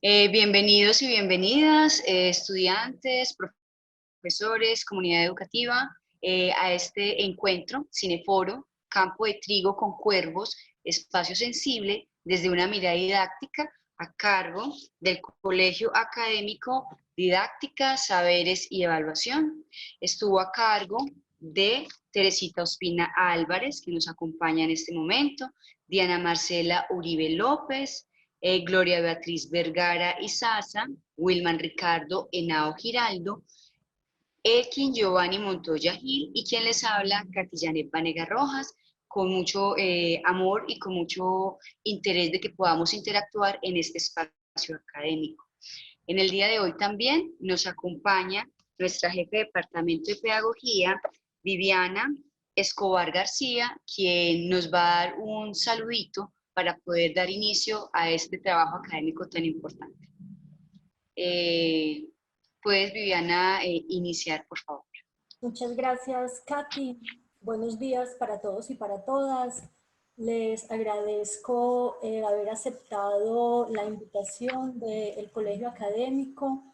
Bienvenidos y bienvenidas, estudiantes, profesores, comunidad educativa, a este encuentro, Cineforo, Campo de Trigo con Cuervos, espacio sensible desde una mirada didáctica a cargo del Colegio Académico Didáctica, Saberes y Evaluación. Estuvo a cargo de Teresita Ospina Álvarez, que nos acompaña en este momento, Diana Marcela Uribe López, Gloria Beatriz Vergara Izaza, Wilman Ricardo Henao Giraldo, Elkin Giovanni Montoya Gil y quien les habla, Catillanet Vanega Rojas, con mucho amor y con mucho interés de que podamos interactuar en este espacio académico. En el día de hoy también nos acompaña nuestra jefe de departamento de pedagogía, Viviana Escobar García, quien nos va a dar un saludito para poder dar inicio a este trabajo académico tan importante. ¿Puedes, Viviana, iniciar, por favor? Muchas gracias, Katy. Buenos días para todos y para todas. Les agradezco haber aceptado la invitación del Colegio Académico.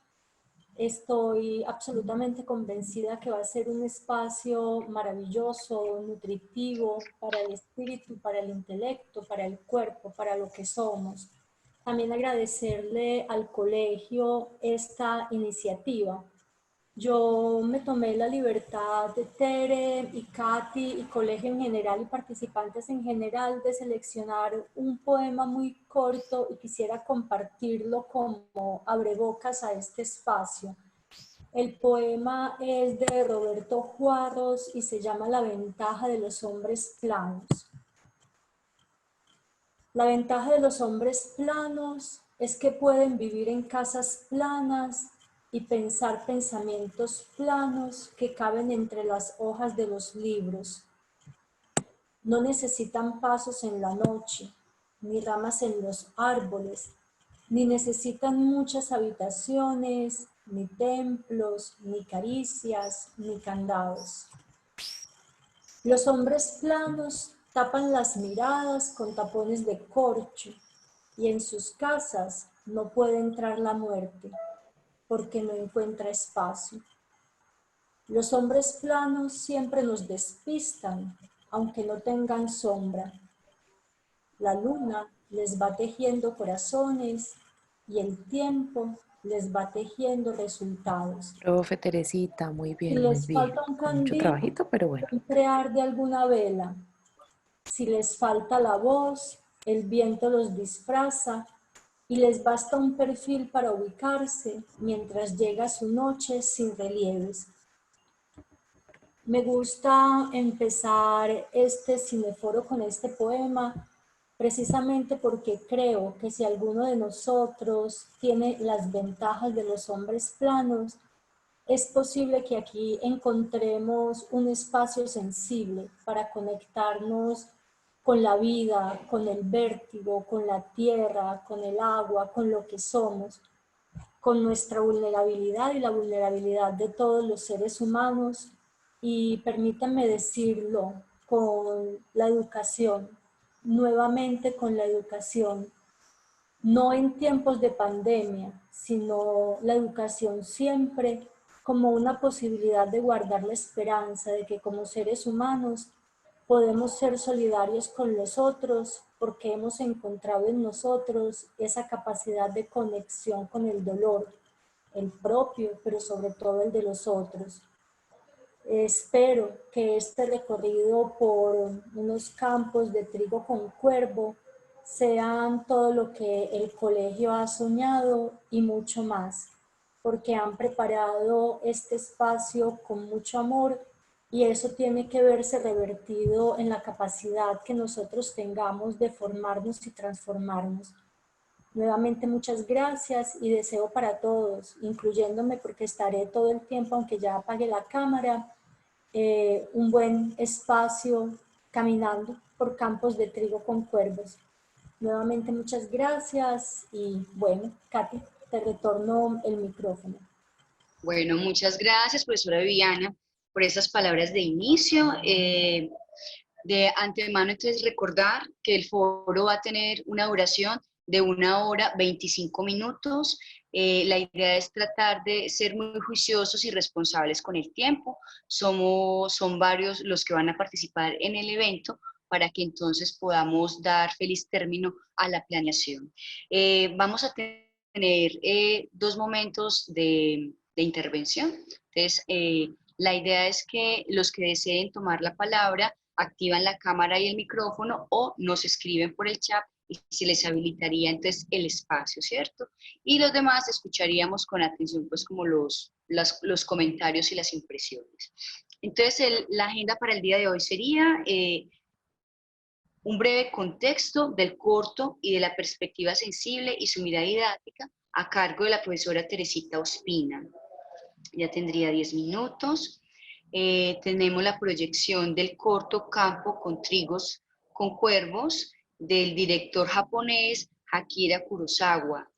Estoy absolutamente convencida que va a ser un espacio maravilloso, nutritivo para el espíritu, para el intelecto, para el cuerpo, para lo que somos. También agradecerle al colegio esta iniciativa. Yo me tomé la libertad de Tere y Katy y colegio en general y participantes en general de seleccionar un poema muy corto y quisiera compartirlo como abrebocas a este espacio. El poema es de Roberto Juarros y se llama La ventaja de los hombres planos. La ventaja de los hombres planos es que pueden vivir en casas planas y pensar pensamientos planos que caben entre las hojas de los libros. No necesitan pasos en la noche, ni ramas en los árboles, ni necesitan muchas habitaciones, ni templos, ni caricias, ni candados. Los hombres planos tapan las miradas con tapones de corcho y en sus casas no puede entrar la muerte porque no encuentra espacio. Los hombres planos siempre nos despistan, aunque no tengan sombra. La luna les va tejiendo corazones y el tiempo les va tejiendo resultados. Profe Teresita, muy Si bien, muy les bien. falta un Con mucho candil, trabajito, pero bueno. siempre arde alguna vela. Si les falta la voz, el viento los disfraza y les basta un perfil para ubicarse mientras llega su noche sin relieves. Me gusta empezar este cineforo con este poema precisamente porque creo que si alguno de nosotros tiene las ventajas de los hombres planos, es posible que aquí encontremos un espacio sensible para conectarnos con la vida, con el vértigo, con la tierra, con el agua, con lo que somos, con nuestra vulnerabilidad y la vulnerabilidad de todos los seres humanos. Y permítanme decirlo, con la educación, nuevamente con la educación, no en tiempos de pandemia, sino la educación siempre como una posibilidad de guardar la esperanza de que como seres humanos podemos ser solidarios con los otros porque hemos encontrado en nosotros esa capacidad de conexión con el dolor, el propio, pero sobre todo el de los otros. Espero que este recorrido por unos campos de trigo con cuervo sean todo lo que el colegio ha soñado y mucho más, porque han preparado este espacio con mucho amor y eso tiene que verse revertido en la capacidad que nosotros tengamos de formarnos y transformarnos. Nuevamente muchas gracias y deseo para todos, incluyéndome porque estaré todo el tiempo, aunque ya apague la cámara, un buen espacio caminando por campos de trigo con cuervos. Nuevamente muchas gracias y bueno, Katy, te retorno el micrófono. Bueno, muchas gracias, profesora Viviana, por esas palabras de inicio. De antemano, entonces, recordar que el foro va a tener una duración de 1 hora, 25 minutos. La idea es tratar de ser muy juiciosos y responsables con el tiempo. Son varios los que van a participar en el evento para que entonces podamos dar feliz término a la planeación. Vamos a tener 2 momentos de intervención. Entonces, la idea es que los que deseen tomar la palabra activan la cámara y el micrófono o nos escriben por el chat y se les habilitaría entonces el espacio, ¿cierto? Y los demás escucharíamos con atención pues como los comentarios y las impresiones. Entonces la agenda para el día de hoy sería un breve contexto del corto y de la perspectiva sensible y su mirada didáctica a cargo de la profesora Teresita Ospina. Ya tendría 10 minutos. Tenemos la proyección del corto Campo con trigos con cuervos del director japonés Akira Kurosawa.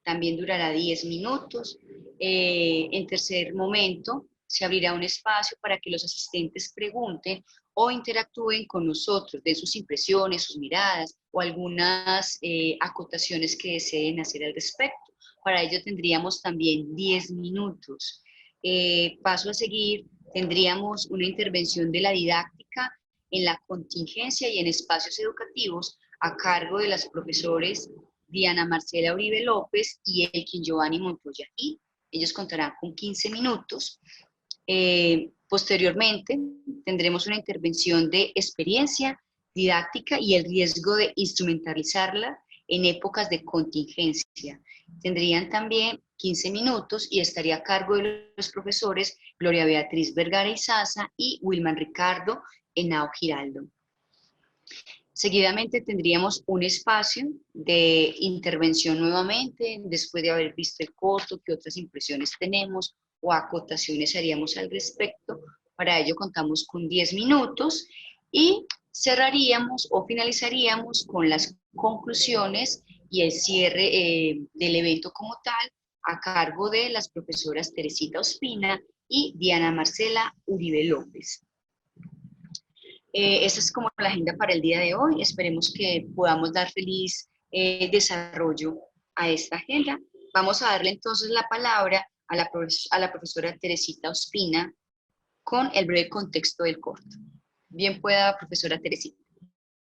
También durará 10 minutos. En tercer momento, se abrirá un espacio para que los asistentes pregunten o interactúen con nosotros, den sus impresiones, sus miradas o algunas acotaciones que deseen hacer al respecto. Para ello tendríamos también 10 minutos. Paso a seguir, tendríamos una intervención de la didáctica en la contingencia y en espacios educativos a cargo de las profesores Diana Marcela Uribe López y Elkin Giovanni Montoya. Y ellos contarán con 15 minutos. Posteriormente, tendremos una intervención de experiencia didáctica y el riesgo de instrumentalizarla en épocas de contingencia. Tendrían también 15 minutos y estaría a cargo de los profesores Gloria Beatriz Vergara Izaza y Wilman Ricardo Henao Giraldo. Seguidamente tendríamos un espacio de intervención nuevamente, después de haber visto el corto, qué otras impresiones tenemos o acotaciones haríamos al respecto. Para ello contamos con 10 minutos y cerraríamos o finalizaríamos con las conclusiones y el cierre del evento como tal a cargo de las profesoras Teresita Ospina y Diana Marcela Uribe López. Esa es como la agenda para el día de hoy. Esperemos que podamos dar feliz desarrollo a esta agenda. Vamos a darle entonces la palabra a la profesora Teresita Ospina con el breve contexto del corto. Bien pueda, profesora Teresita.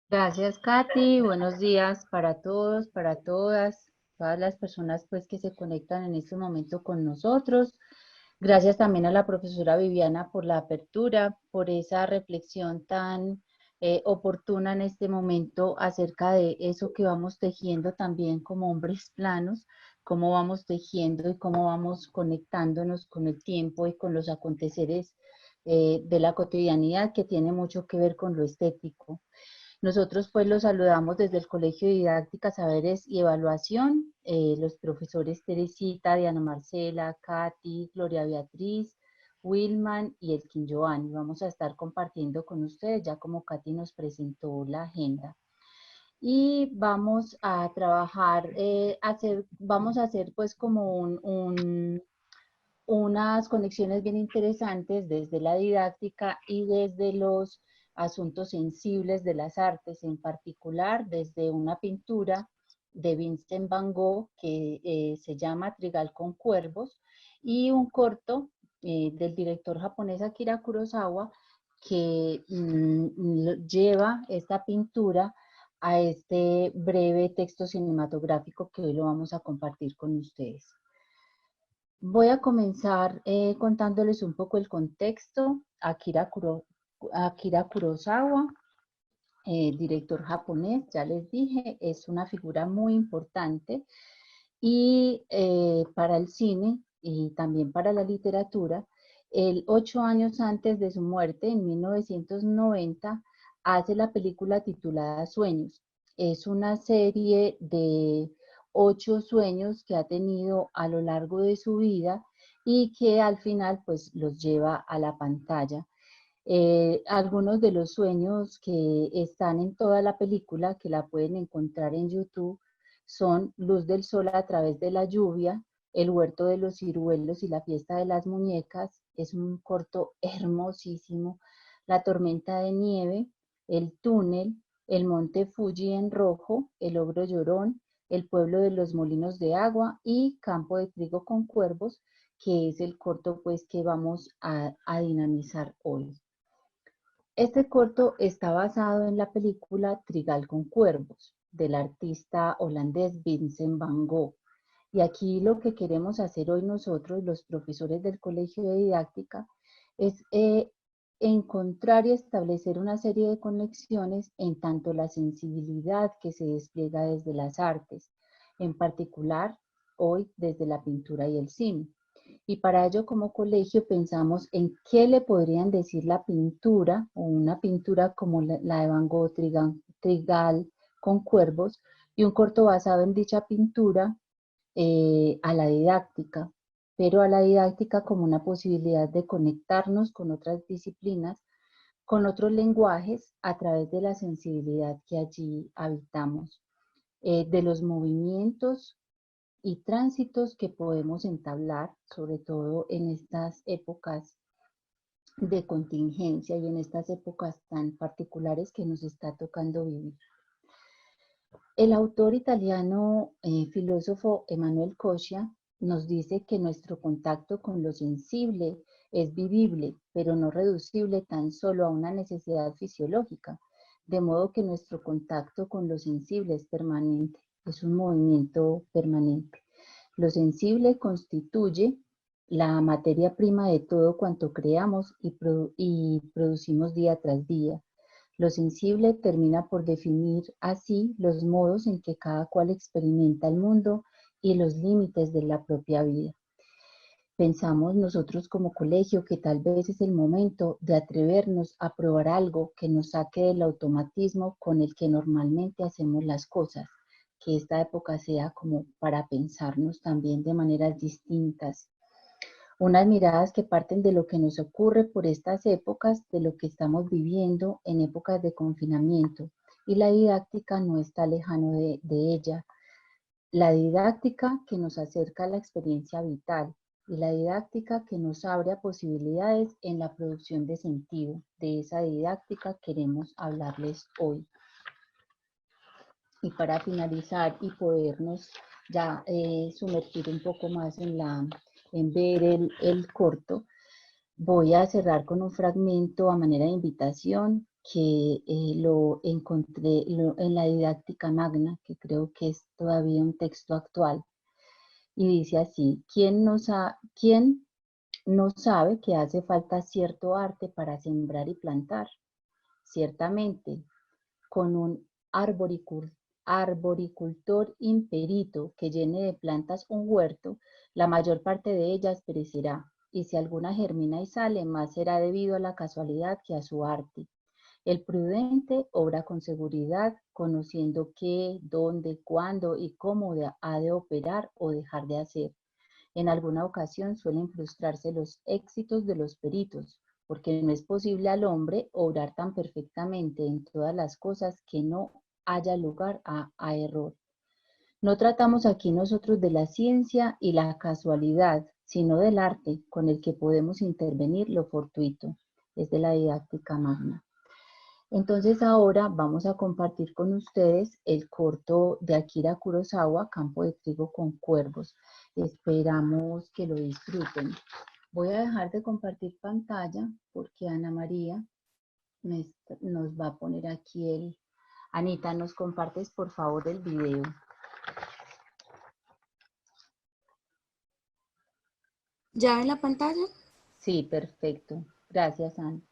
Gracias, Katy. Buenos días para todos, para todas las personas pues que se conectan en este momento con nosotros. Gracias también a la profesora Viviana por la apertura, por esa reflexión tan oportuna en este momento acerca de eso que vamos tejiendo también como hombres planos, cómo vamos tejiendo y cómo vamos conectándonos con el tiempo y con los aconteceres de la cotidianidad que tiene mucho que ver con lo estético. Nosotros pues los saludamos desde el Colegio de Didáctica, Saberes y Evaluación, los profesores Teresita, Diana Marcela, Katy, Gloria Beatriz, Wilman y Elkin Giovanni. Vamos a estar compartiendo con ustedes, ya como Katy nos presentó la agenda. Y vamos a trabajar, vamos a hacer pues como unas conexiones bien interesantes desde la didáctica y desde los asuntos sensibles de las artes, en particular desde una pintura de Vincent Van Gogh que se llama Trigal con Cuervos y un corto del director japonés Akira Kurosawa que lleva esta pintura a este breve texto cinematográfico que hoy lo vamos a compartir con ustedes. Voy a comenzar contándoles un poco el contexto. Akira Kurosawa, director japonés, ya les dije, es una figura muy importante y para el cine y también para la literatura. 8 años antes de su muerte, en 1990, hace la película titulada Sueños. Es una serie de 8 sueños que ha tenido a lo largo de su vida y que al final pues los lleva a la pantalla. Algunos de los sueños que están en toda la película, que la pueden encontrar en YouTube, son Luz del Sol a través de la lluvia, El huerto de los ciruelos y la fiesta de las muñecas, es un corto hermosísimo, La tormenta de nieve, El túnel, El monte Fuji en rojo, El ogro llorón El pueblo de los molinos de agua y Campo de trigo con cuervos, que es el corto pues que vamos a dinamizar hoy. Este corto está basado en la película Trigal con cuervos, del artista holandés Vincent van Gogh. Y aquí lo que queremos hacer hoy nosotros, los profesores del Colegio de Didáctica, es encontrar y establecer una serie de conexiones en tanto la sensibilidad que se despliega desde las artes, en particular hoy desde la pintura y el cine. Y para ello como colegio pensamos en qué le podrían decir la pintura o una pintura como la de Van Gogh, Trigal con cuervos, y un corto basado en dicha pintura a la didáctica, pero a la didáctica como una posibilidad de conectarnos con otras disciplinas, con otros lenguajes a través de la sensibilidad que allí habitamos, de los movimientos y tránsitos que podemos entablar, sobre todo en estas épocas de contingencia y en estas épocas tan particulares que nos está tocando vivir. El autor italiano, filósofo Emanuel Coscia, nos dice que nuestro contacto con lo sensible es vivible, pero no reducible tan solo a una necesidad fisiológica, de modo que nuestro contacto con lo sensible es permanente, es un movimiento permanente. Lo sensible constituye la materia prima de todo cuanto creamos y producimos día tras día. Lo sensible termina por definir así los modos en que cada cual experimenta el mundo y los límites de la propia vida. Pensamos nosotros como colegio que tal vez es el momento de atrevernos a probar algo que nos saque del automatismo con el que normalmente hacemos las cosas, que esta época sea como para pensarnos también de maneras distintas. Unas miradas que parten de lo que nos ocurre por estas épocas, de lo que estamos viviendo en épocas de confinamiento, y la didáctica no está lejano de ella. La didáctica que nos acerca a la experiencia vital y la didáctica que nos abre a posibilidades en la producción de sentido. De esa didáctica queremos hablarles hoy. Y para finalizar y podernos ya sumergir un poco más en ver el corto, voy a cerrar con un fragmento a manera de invitación que lo encontré en la didáctica magna, que creo que es todavía un texto actual. Y dice así: ¿quién no sabe que hace falta cierto arte para sembrar y plantar? Ciertamente, con un arboricultor imperito que llene de plantas un huerto, la mayor parte de ellas perecerá, y si alguna germina y sale, más será debido a la casualidad que a su arte. El prudente obra con seguridad, conociendo qué, dónde, cuándo y cómo ha de operar o dejar de hacer. En alguna ocasión suelen frustrarse los éxitos de los peritos, porque no es posible al hombre obrar tan perfectamente en todas las cosas que no haya lugar a error. No tratamos aquí nosotros de la ciencia y la casualidad, sino del arte con el que podemos intervenir lo fortuito. Es de la didáctica magna. Entonces ahora vamos a compartir con ustedes el corto de Akira Kurosawa, Campo de trigo con cuervos. Esperamos que lo disfruten. Voy a dejar de compartir pantalla porque Ana María nos va a poner aquí el... Anita, ¿nos compartes por favor el video? ¿Ya en la pantalla? Sí, perfecto. Gracias, Ana.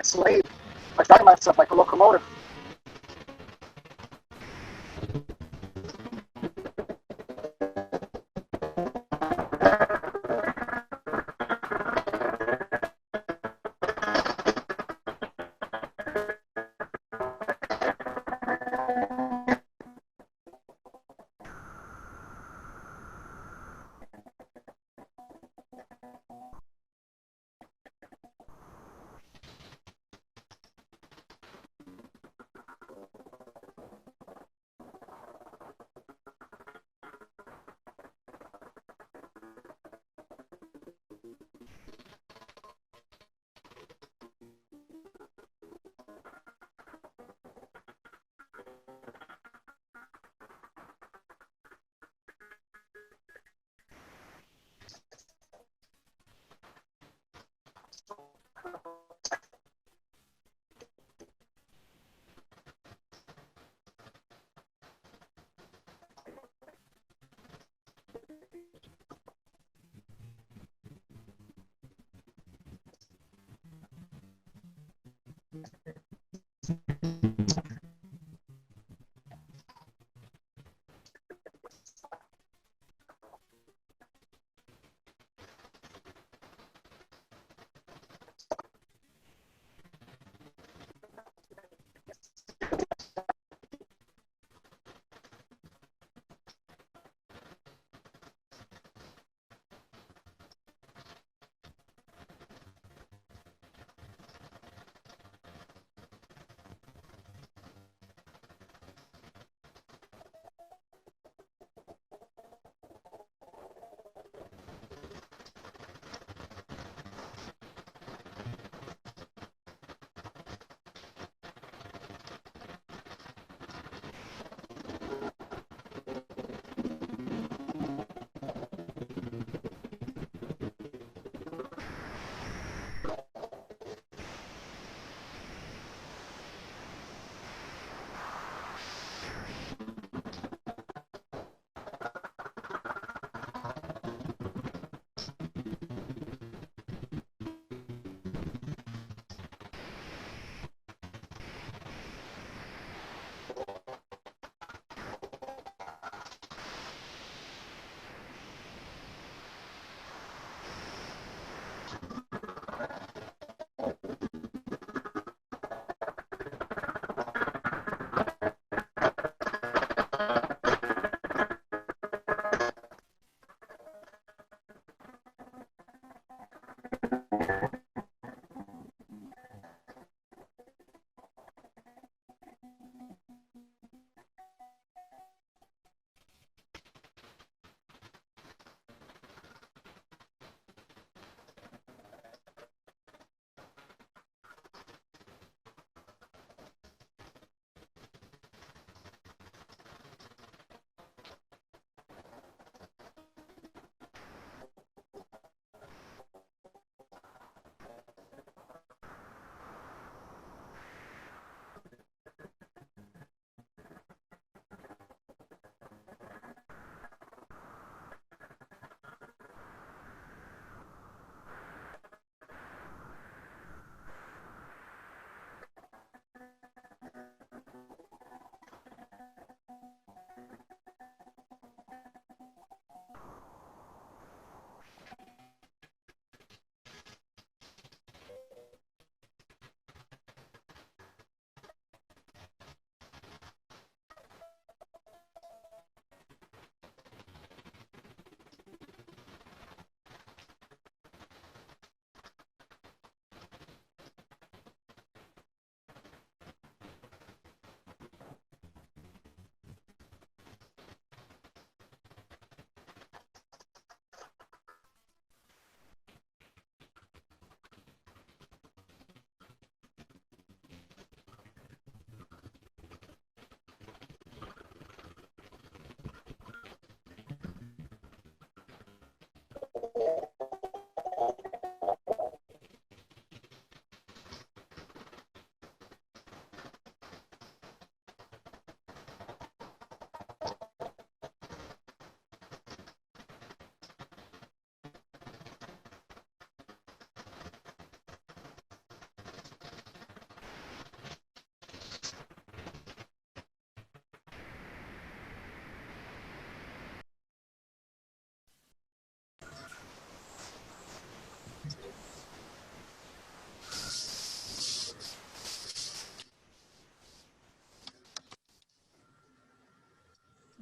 Slave. I drive myself like a locomotive.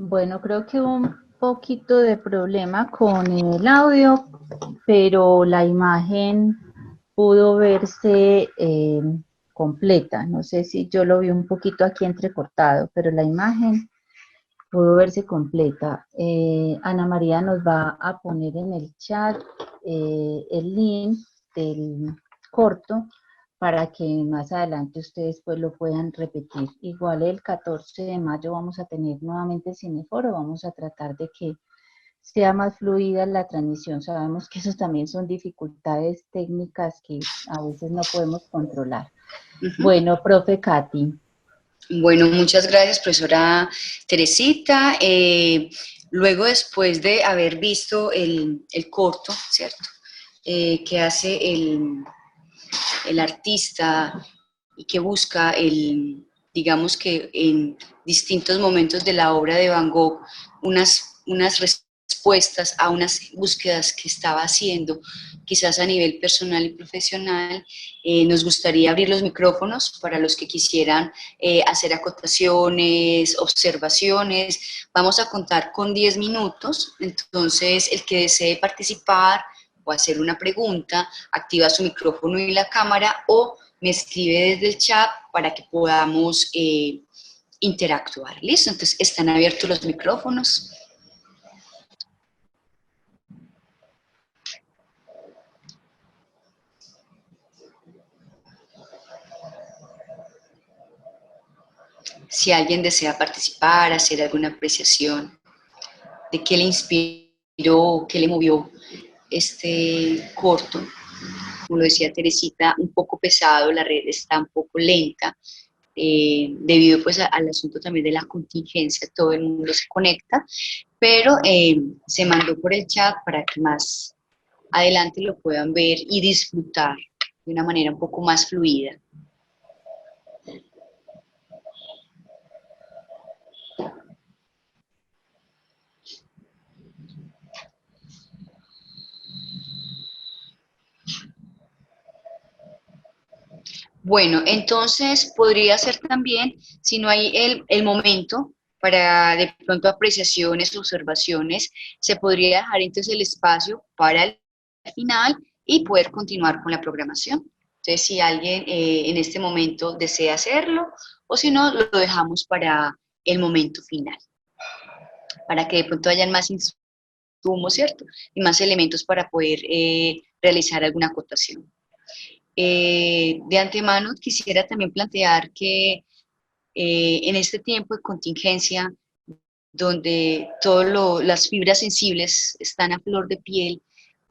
Bueno, creo que hubo un poquito de problema con el audio, pero la imagen pudo verse completa. No sé si yo lo vi un poquito aquí entrecortado, pero la imagen pudo verse completa. Ana María nos va a poner en el chat el link del corto para que más adelante ustedes pues lo puedan repetir. Igual el 14 de mayo vamos a tener nuevamente el Cineforo, vamos a tratar de que sea más fluida la transmisión. Sabemos que esos también son dificultades técnicas que a veces no podemos controlar. Bueno, profe Katy. Bueno, muchas gracias, profesora Teresita. Luego, después de haber visto el corto, ¿cierto? Que hace el artista y que busca digamos que en distintos momentos de la obra de Van Gogh, unas respuestas a unas búsquedas que estaba haciendo, quizás a nivel personal y profesional. Nos gustaría abrir los micrófonos para los que quisieran hacer acotaciones, observaciones. Vamos a contar con 10 minutos, entonces el que desee participar o hacer una pregunta, activa su micrófono y la cámara o me escribe desde el chat para que podamos interactuar. ¿Listo? Entonces, están abiertos los micrófonos. Si alguien desea participar, hacer alguna apreciación de qué le inspiró, qué le movió este corto. Como lo decía Teresita, un poco pesado, la red está un poco lenta, debido pues al asunto también de la contingencia, todo el mundo se conecta, pero se mandó por el chat para que más adelante lo puedan ver y disfrutar de una manera un poco más fluida. Bueno, entonces podría ser también, si no hay el momento para de pronto apreciaciones, observaciones, se podría dejar entonces el espacio para el final y poder continuar con la programación. Entonces, si alguien en este momento desea hacerlo, o si no, lo dejamos para el momento final, para que de pronto hayan más insumos, ¿cierto? Y más elementos para poder realizar alguna acotación. De antemano quisiera también plantear que en este tiempo de contingencia, donde todas las fibras sensibles están a flor de piel,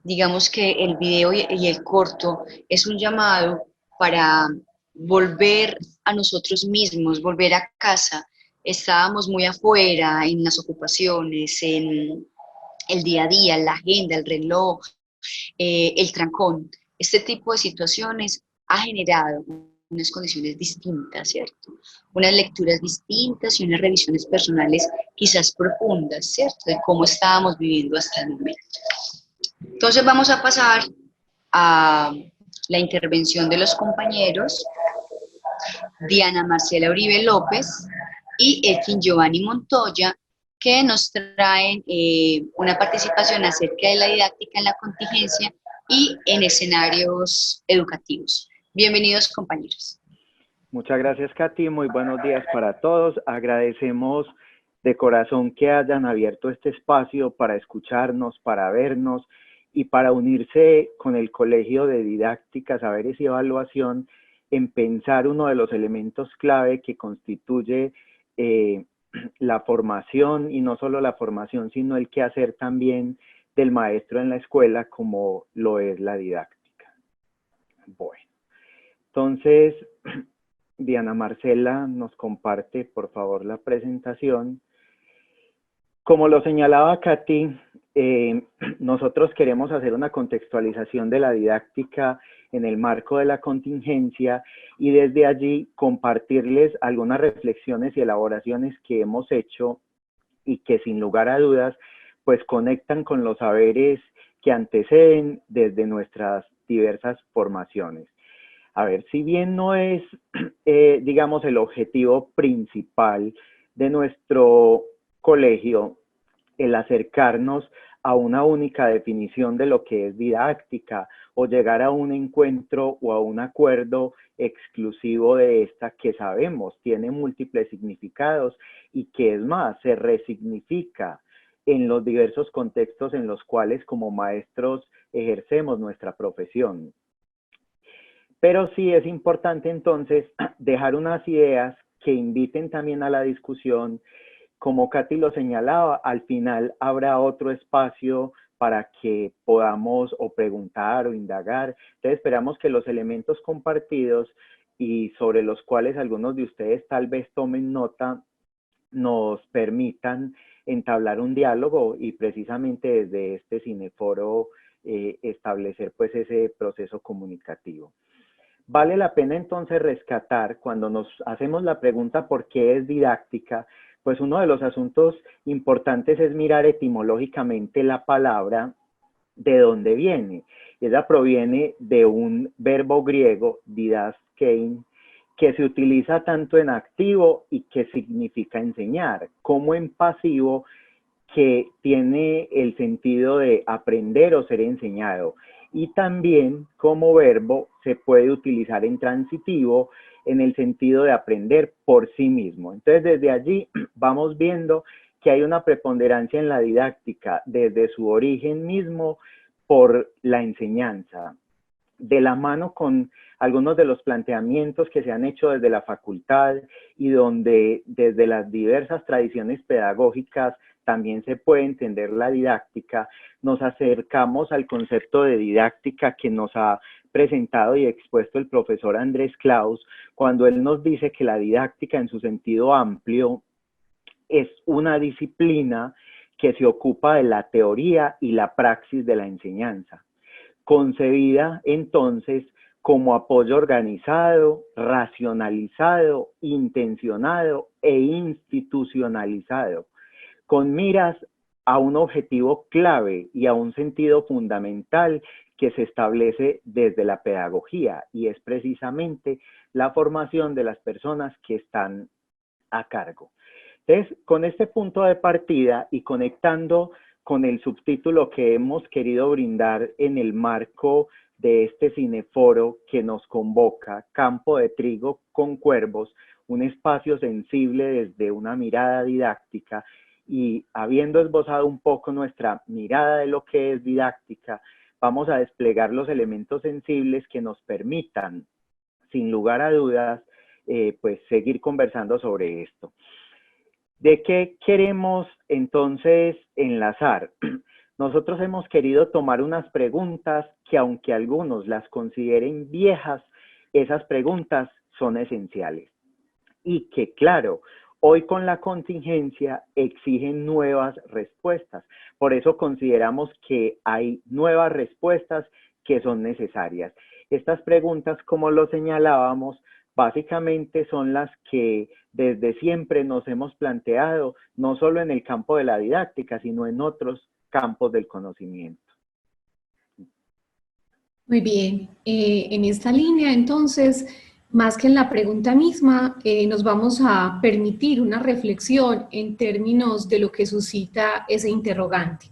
digamos que el video y el corto es un llamado para volver a nosotros mismos, volver a casa. Estábamos muy afuera en las ocupaciones, en el día a día, la agenda, el reloj, el trancón. Este tipo de situaciones ha generado unas condiciones distintas, ¿cierto? Unas lecturas distintas y unas revisiones personales quizás profundas, ¿cierto? De cómo estábamos viviendo hasta el momento. Entonces vamos a pasar a la intervención de los compañeros Diana Marcela Uribe López y Elkin Giovanni Montoya, que nos traen una participación acerca de la didáctica en la contingencia y en escenarios educativos. Bienvenidos, compañeros. Muchas gracias, Katy. Muy buenos días para todos. Agradecemos de corazón que hayan abierto este espacio para escucharnos, para vernos y para unirse con el Colegio de Didáctica, Saberes y Evaluación en pensar uno de los elementos clave que constituye la formación, y no solo la formación, sino el quehacer también del maestro en la escuela, como lo es la didáctica. Bueno, entonces Diana Marcela nos comparte, por favor, la presentación. Como lo señalaba Katy, nosotros queremos hacer una contextualización de la didáctica en el marco de la contingencia y desde allí compartirles algunas reflexiones y elaboraciones que hemos hecho y que sin lugar a dudas pues conectan con los saberes que anteceden desde nuestras diversas formaciones. A ver, si bien no es, digamos, el objetivo principal de nuestro colegio el acercarnos a una única definición de lo que es didáctica o llegar a un encuentro o a un acuerdo exclusivo de esta que sabemos tiene múltiples significados y que es más, se resignifica en los diversos contextos en los cuales como maestros ejercemos nuestra profesión. Pero sí es importante entonces dejar unas ideas que inviten también a la discusión. Como Katy lo señalaba, al final habrá otro espacio para que podamos o preguntar o indagar. Entonces esperamos que los elementos compartidos y sobre los cuales algunos de ustedes tal vez tomen nota nos permitan entablar un diálogo y precisamente desde este cineforo establecer pues ese proceso comunicativo. Vale la pena entonces rescatar cuando nos hacemos la pregunta ¿por qué es didáctica? Pues uno de los asuntos importantes es mirar etimológicamente la palabra de dónde viene. Ella proviene de un verbo griego, didaskein, que se utiliza tanto en activo y que significa enseñar, como en pasivo, que tiene el sentido de aprender o ser enseñado. Y también como verbo se puede utilizar en transitivo en el sentido de aprender por sí mismo. Entonces desde allí vamos viendo que hay una preponderancia en la didáctica desde su origen mismo por la enseñanza, de la mano con algunos de los planteamientos que se han hecho desde la facultad y donde desde las diversas tradiciones pedagógicas también se puede entender la didáctica, nos acercamos al concepto de didáctica que nos ha presentado y expuesto el profesor Andrés Claus, cuando él nos dice que la didáctica en su sentido amplio es una disciplina que se ocupa de la teoría y la praxis de la enseñanza, concebida entonces como apoyo organizado, racionalizado, intencionado e institucionalizado, con miras a un objetivo clave y a un sentido fundamental que se establece desde la pedagogía, y es precisamente la formación de las personas que están a cargo. Entonces, con este punto de partida y conectando con el subtítulo que hemos querido brindar en el marco de este cineforo que nos convoca, Campo de Trigo con Cuervos, un espacio sensible desde una mirada didáctica, y habiendo esbozado un poco nuestra mirada de lo que es didáctica, vamos a desplegar los elementos sensibles que nos permitan, sin lugar a dudas, pues seguir conversando sobre esto. ¿De qué queremos entonces enlazar? Nosotros hemos querido tomar unas preguntas que, aunque algunos las consideren viejas, esas preguntas son esenciales. Y que, claro, hoy con la contingencia exigen nuevas respuestas. Por eso consideramos que hay nuevas respuestas que son necesarias. Estas preguntas, como lo señalábamos, básicamente son las que desde siempre nos hemos planteado, no solo en el campo de la didáctica, sino en otros campos del conocimiento. Muy bien, en esta línea entonces, más que en la pregunta misma, nos vamos a permitir una reflexión en términos de lo que suscita ese interrogante.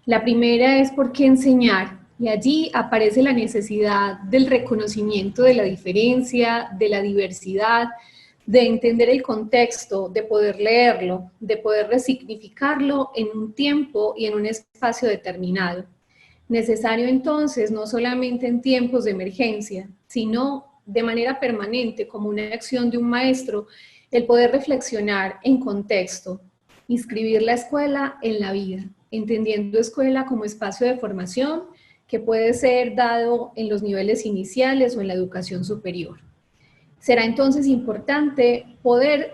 La primera es ¿por qué enseñar? Y allí aparece la necesidad del reconocimiento de la diferencia, de la diversidad, de entender el contexto, de poder leerlo, de poder resignificarlo en un tiempo y en un espacio determinado. Necesario entonces, no solamente en tiempos de emergencia, sino de manera permanente, como una acción de un maestro, el poder reflexionar en contexto, inscribir la escuela en la vida, entendiendo escuela como espacio de formación que puede ser dado en los niveles iniciales o en la educación superior. Será entonces importante poder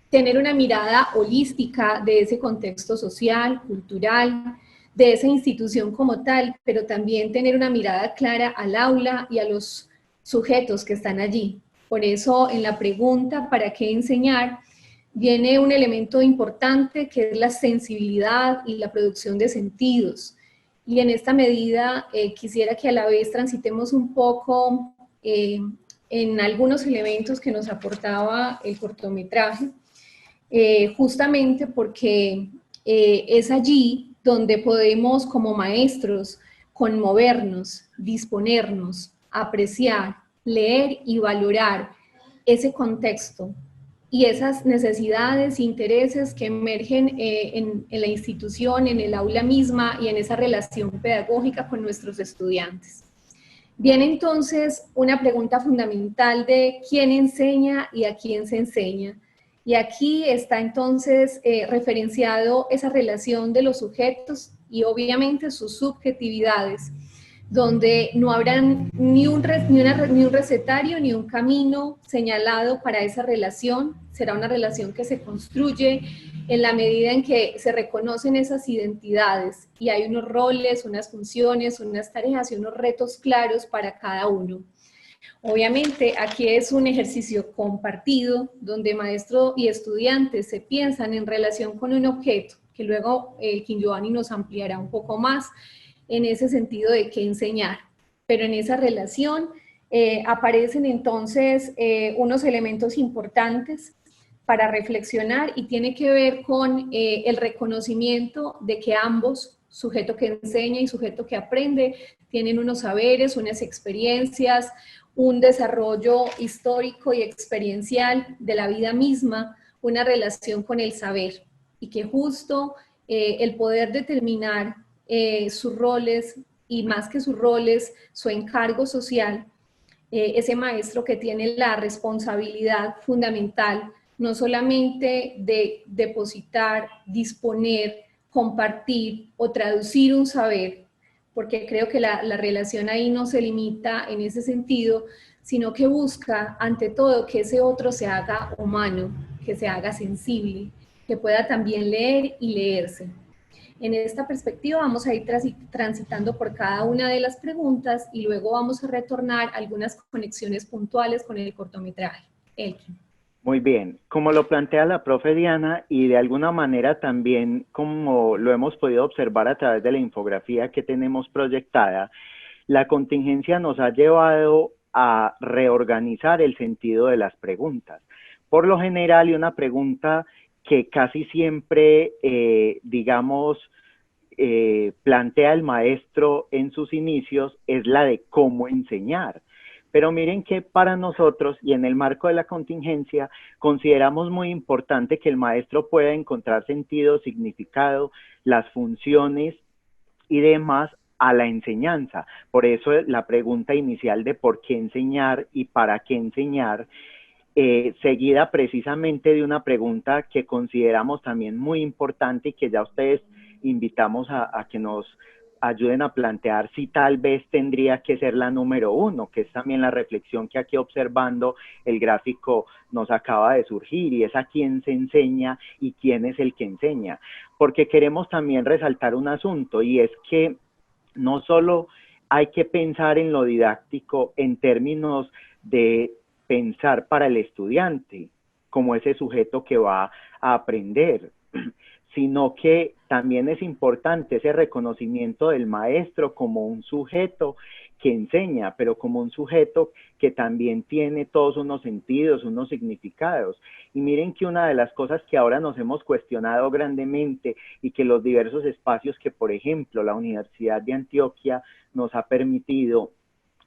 tener una mirada holística de ese contexto social, cultural, de esa institución como tal, pero también tener una mirada clara al aula y a los sujetos que están allí. Por eso en la pregunta ¿para qué enseñar? Viene un elemento importante que es la sensibilidad y la producción de sentidos. Y en esta medida quisiera que a la vez transitemos un poco en algunos elementos que nos aportaba el cortometraje, justamente porque es allí donde podemos como maestros conmovernos, disponernos, apreciar, leer y valorar ese contexto y esas necesidades, intereses que emergen en la institución, en el aula misma y en esa relación pedagógica con nuestros estudiantes. Viene entonces una pregunta fundamental de quién enseña y a quién se enseña. Y aquí está entonces referenciado esa relación de los sujetos y obviamente sus subjetividades, donde no habrá ni un recetario ni un camino señalado para esa relación. Será una relación que se construye en la medida en que se reconocen esas identidades y hay unos roles, unas funciones, unas tareas y unos retos claros para cada uno. Obviamente aquí es un ejercicio compartido donde maestro y estudiantes se piensan en relación con un objeto, que luego Kim Giovanni nos ampliará un poco más en ese sentido de qué enseñar. Pero en esa relación aparecen entonces unos elementos importantes para reflexionar y tiene que ver con el reconocimiento de que ambos, sujeto que enseña y sujeto que aprende, tienen unos saberes, unas experiencias, un desarrollo histórico y experiencial de la vida misma, una relación con el saber y que justo el poder determinar sus roles y más que sus roles, su encargo social, ese maestro que tiene la responsabilidad fundamental no solamente de depositar, disponer, compartir o traducir un saber, porque creo que la relación ahí no se limita en ese sentido, sino que busca ante todo que ese otro se haga humano, que se haga sensible, que pueda también leer y leerse. En esta perspectiva vamos a ir transitando por cada una de las preguntas y luego vamos a retornar algunas conexiones puntuales con el cortometraje. Elkin. Muy bien, como lo plantea la profe Diana y de alguna manera también como lo hemos podido observar a través de la infografía que tenemos proyectada, la contingencia nos ha llevado a reorganizar el sentido de las preguntas. Por lo general, y una pregunta que casi siempre, plantea el maestro en sus inicios es la de cómo enseñar. Pero miren que para nosotros y en el marco de la contingencia consideramos muy importante que el maestro pueda encontrar sentido, significado, las funciones y demás a la enseñanza. Por eso la pregunta inicial de por qué enseñar y para qué enseñar, seguida precisamente de una pregunta que consideramos también muy importante y que ya ustedes invitamos a que nos ayuden a plantear si tal vez tendría que ser la número 1, que es también la reflexión que aquí observando el gráfico nos acaba de surgir, y es a quién se enseña y quién es el que enseña. Porque queremos también resaltar un asunto, y es que no solo hay que pensar en lo didáctico en términos de pensar para el estudiante como ese sujeto que va a aprender, sino que también es importante ese reconocimiento del maestro como un sujeto que enseña, pero como un sujeto que también tiene todos unos sentidos, unos significados. Y miren que una de las cosas que ahora nos hemos cuestionado grandemente y que los diversos espacios que, por ejemplo, la Universidad de Antioquia nos ha permitido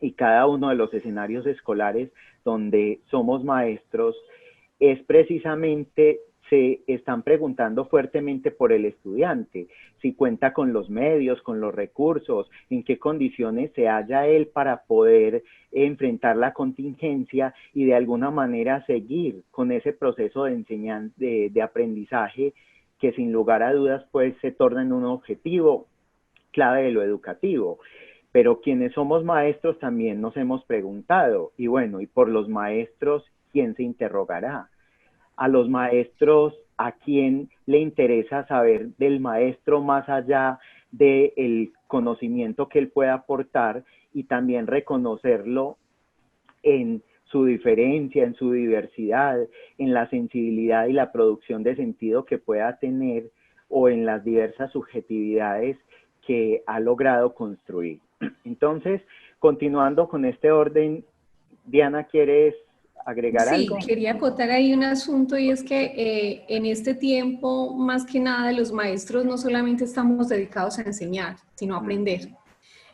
y cada uno de los escenarios escolares donde somos maestros, es precisamente se están preguntando fuertemente por el estudiante, si cuenta con los medios, con los recursos, en qué condiciones se halla él para poder enfrentar la contingencia y de alguna manera seguir con ese proceso de enseñanza, de aprendizaje que sin lugar a dudas pues se torna en un objetivo clave de lo educativo. Pero quienes somos maestros también nos hemos preguntado, y bueno, y por los maestros, ¿quién se interrogará? A los maestros, ¿a quién le interesa saber del maestro más allá del conocimiento que él pueda aportar y también reconocerlo en su diferencia, en su diversidad, en la sensibilidad y la producción de sentido que pueda tener o en las diversas subjetividades que ha logrado construir? Entonces, continuando con este orden, Diana, ¿quieres agregar Sí, algo? quería acotar ahí un asunto y es que en este tiempo, más que nada, los maestros no solamente estamos dedicados a enseñar, sino a aprender.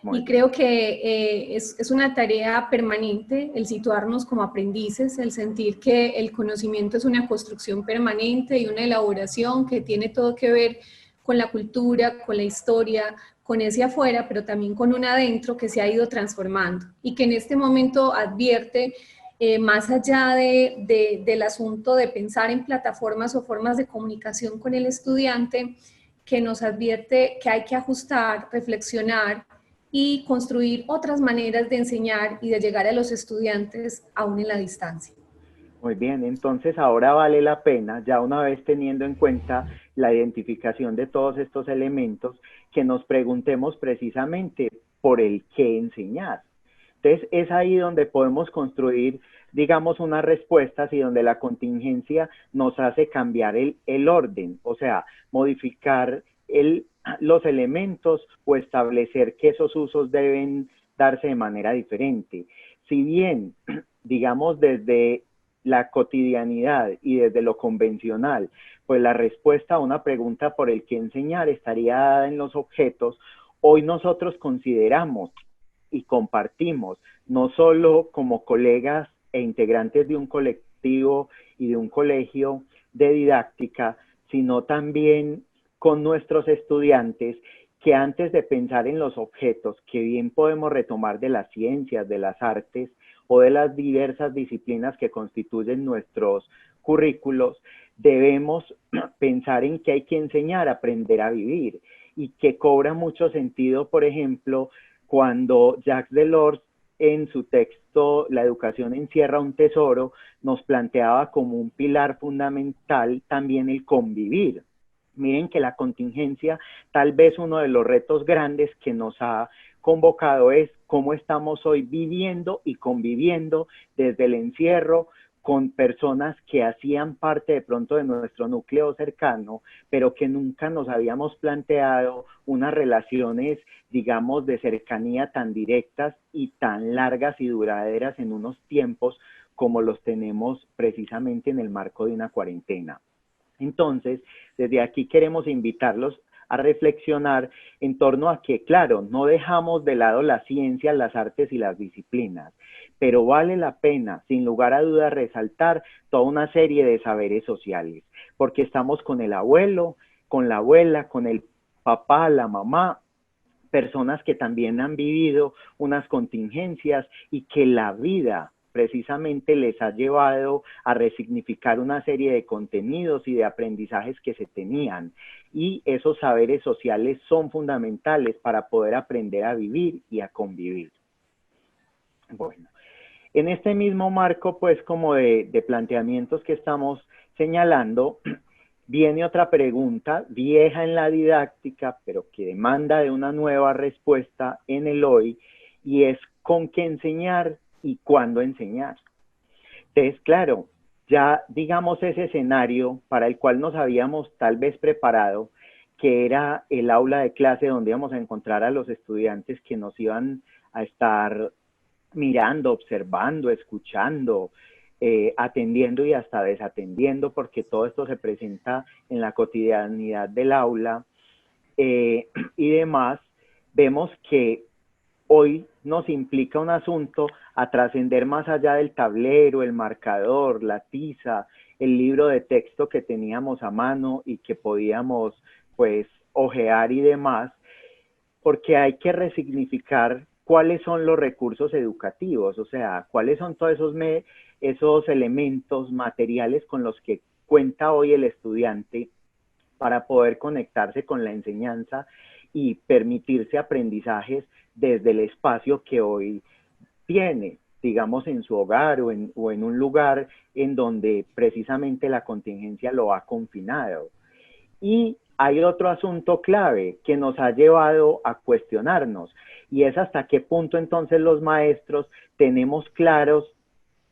Muy Y bien. creo que es una tarea permanente el situarnos como aprendices, el sentir que el conocimiento es una construcción permanente y una elaboración que tiene todo que ver con la cultura, con la historia, con ese afuera, pero también con un adentro que se ha ido transformando y que en este momento advierte, más allá del asunto de pensar en plataformas o formas de comunicación con el estudiante, que nos advierte que hay que ajustar, reflexionar y construir otras maneras de enseñar y de llegar a los estudiantes aún en la distancia. Muy bien, entonces ahora vale la pena, ya una vez teniendo en cuenta la identificación de todos estos elementos, que nos preguntemos precisamente por el qué enseñar. Entonces es ahí donde podemos construir, digamos, unas respuestas y donde la contingencia nos hace cambiar el orden, o sea, modificar los elementos o establecer que esos usos deben darse de manera diferente. Si bien, digamos, desde la cotidianidad y desde lo convencional, pues la respuesta a una pregunta por el qué enseñar estaría dada en los objetos, hoy nosotros consideramos y compartimos, no solo como colegas e integrantes de un colectivo y de un colegio de didáctica, sino también con nuestros estudiantes, que antes de pensar en los objetos, que bien podemos retomar de las ciencias, de las artes o de las diversas disciplinas que constituyen nuestros currículos, debemos pensar en que hay que enseñar a aprender a vivir y que cobra mucho sentido, por ejemplo, cuando Jacques Delors en su texto La educación encierra un tesoro nos planteaba como un pilar fundamental también el convivir. Miren que la contingencia, tal vez uno de los retos grandes que nos ha convocado es cómo estamos hoy viviendo y conviviendo desde el encierro con personas que hacían parte de pronto de nuestro núcleo cercano, pero que nunca nos habíamos planteado unas relaciones, digamos, de cercanía tan directas y tan largas y duraderas en unos tiempos como los tenemos precisamente en el marco de una cuarentena. Entonces, desde aquí queremos invitarlos a reflexionar en torno a que, claro, no dejamos de lado la ciencia, las artes y las disciplinas, pero vale la pena, sin lugar a dudas, resaltar toda una serie de saberes sociales, porque estamos con el abuelo, con la abuela, con el papá, la mamá, personas que también han vivido unas contingencias y que la vida precisamente les ha llevado a resignificar una serie de contenidos y de aprendizajes que se tenían. Y esos saberes sociales son fundamentales para poder aprender a vivir y a convivir. Bueno, en este mismo marco, pues, como de planteamientos que estamos señalando, viene otra pregunta vieja en la didáctica, pero que demanda de una nueva respuesta en el hoy, y es ¿con qué enseñar y cuándo enseñar? Entonces, claro, ya digamos ese escenario para el cual nos habíamos tal vez preparado, que era el aula de clase donde íbamos a encontrar a los estudiantes que nos iban a estar mirando, observando, escuchando, atendiendo y hasta desatendiendo, porque todo esto se presenta en la cotidianidad del aula y demás. Vemos que hoy nos implica un asunto a trascender más allá del tablero, el marcador, la tiza, el libro de texto que teníamos a mano y que podíamos, pues, hojear y demás, porque hay que resignificar cuáles son los recursos educativos, o sea, cuáles son todos esos elementos materiales con los que cuenta hoy el estudiante para poder conectarse con la enseñanza y permitirse aprendizajes desde el espacio que hoy tiene, digamos, en su hogar o en un lugar en donde precisamente la contingencia lo ha confinado. Y hay otro asunto clave que nos ha llevado a cuestionarnos, y es hasta qué punto entonces los maestros tenemos claros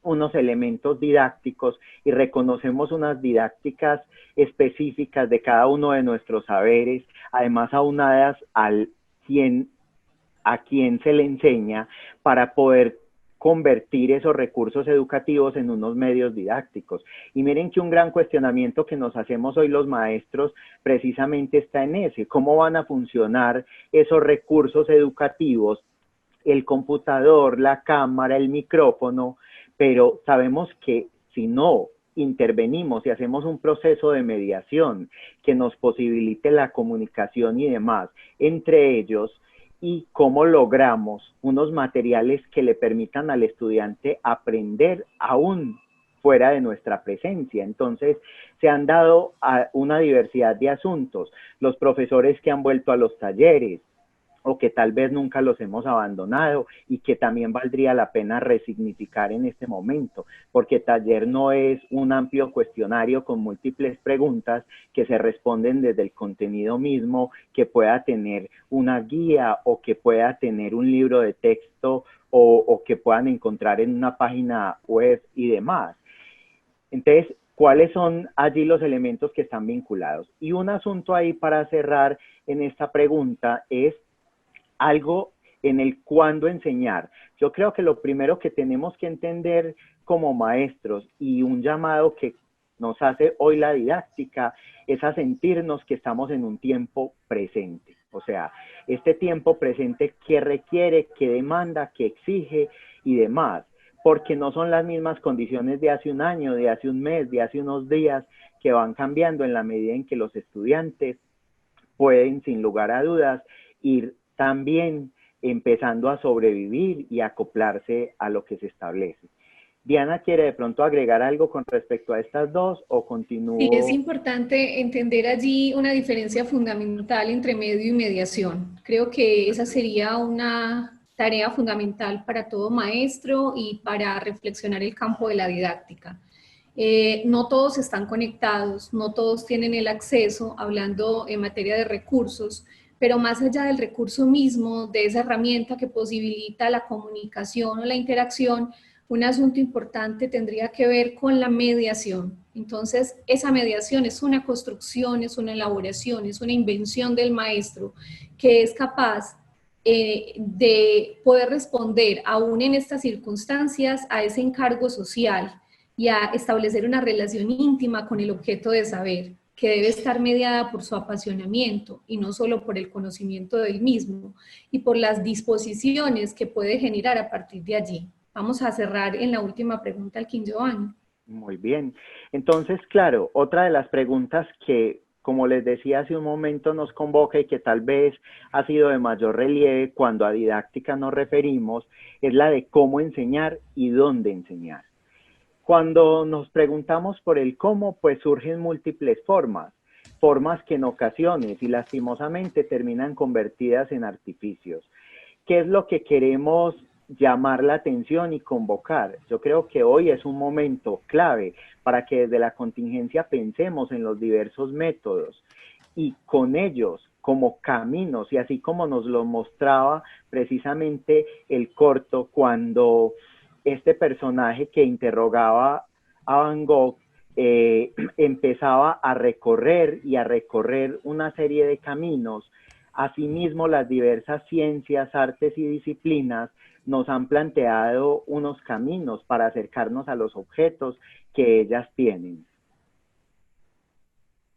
unos elementos didácticos y reconocemos unas didácticas específicas de cada uno de nuestros saberes, además aunadas a quien se le enseña, para poder convertir esos recursos educativos en unos medios didácticos. Y miren que un gran cuestionamiento que nos hacemos hoy los maestros precisamente está en ese, ¿cómo van a funcionar esos recursos educativos? El computador, la cámara, el micrófono, pero sabemos que si no intervenimos y hacemos un proceso de mediación que nos posibilite la comunicación y demás entre ellos, y cómo logramos unos materiales que le permitan al estudiante aprender aún fuera de nuestra presencia. Entonces, se han dado una diversidad de asuntos. Los profesores que han vuelto a los talleres, o que tal vez nunca los hemos abandonado y que también valdría la pena resignificar en este momento, porque taller no es un amplio cuestionario con múltiples preguntas que se responden desde el contenido mismo, que pueda tener una guía o que pueda tener un libro de texto o que puedan encontrar en una página web y demás. Entonces, ¿cuáles son allí los elementos que están vinculados? Y un asunto ahí para cerrar en esta pregunta es algo en el cuándo enseñar. Yo creo que lo primero que tenemos que entender como maestros y un llamado que nos hace hoy la didáctica es a sentirnos que estamos en un tiempo presente. O sea, este tiempo presente que requiere, que demanda, que exige y demás, porque no son las mismas condiciones de hace un año, de hace un mes, de hace unos días, que van cambiando en la medida en que los estudiantes pueden, sin lugar a dudas, ir también empezando a sobrevivir y acoplarse a lo que se establece. Diana, ¿quiere de pronto agregar algo con respecto a estas dos o continúo? Sí, es importante entender allí una diferencia fundamental entre medio y mediación. Creo que esa sería una tarea fundamental para todo maestro y para reflexionar el campo de la didáctica. No todos están conectados, no todos tienen el acceso, hablando en materia de recursos, pero más allá del recurso mismo, de esa herramienta que posibilita la comunicación o la interacción, un asunto importante tendría que ver con la mediación. Entonces, esa mediación es una construcción, es una elaboración, es una invención del maestro que es capaz de poder responder, aún en estas circunstancias, a ese encargo social y a establecer una relación íntima con el objeto de saber, que debe estar mediada por su apasionamiento y no solo por el conocimiento del mismo y por las disposiciones que puede generar a partir de allí. Vamos a cerrar en la última pregunta al Giovanni. Muy bien. Entonces, claro, otra de las preguntas que, como les decía hace un momento, nos convoca y que tal vez ha sido de mayor relieve cuando a didáctica nos referimos, es la de cómo enseñar y dónde enseñar. Cuando nos preguntamos por el cómo, pues surgen múltiples formas que en ocasiones y lastimosamente terminan convertidas en artificios. ¿Qué es lo que queremos llamar la atención y convocar? Yo creo que hoy es un momento clave para que desde la contingencia pensemos en los diversos métodos y con ellos como caminos, y así como nos lo mostraba precisamente el corto cuando este personaje que interrogaba a Van Gogh empezaba a recorrer una serie de caminos. Asimismo, las diversas ciencias, artes y disciplinas nos han planteado unos caminos para acercarnos a los objetos que ellas tienen.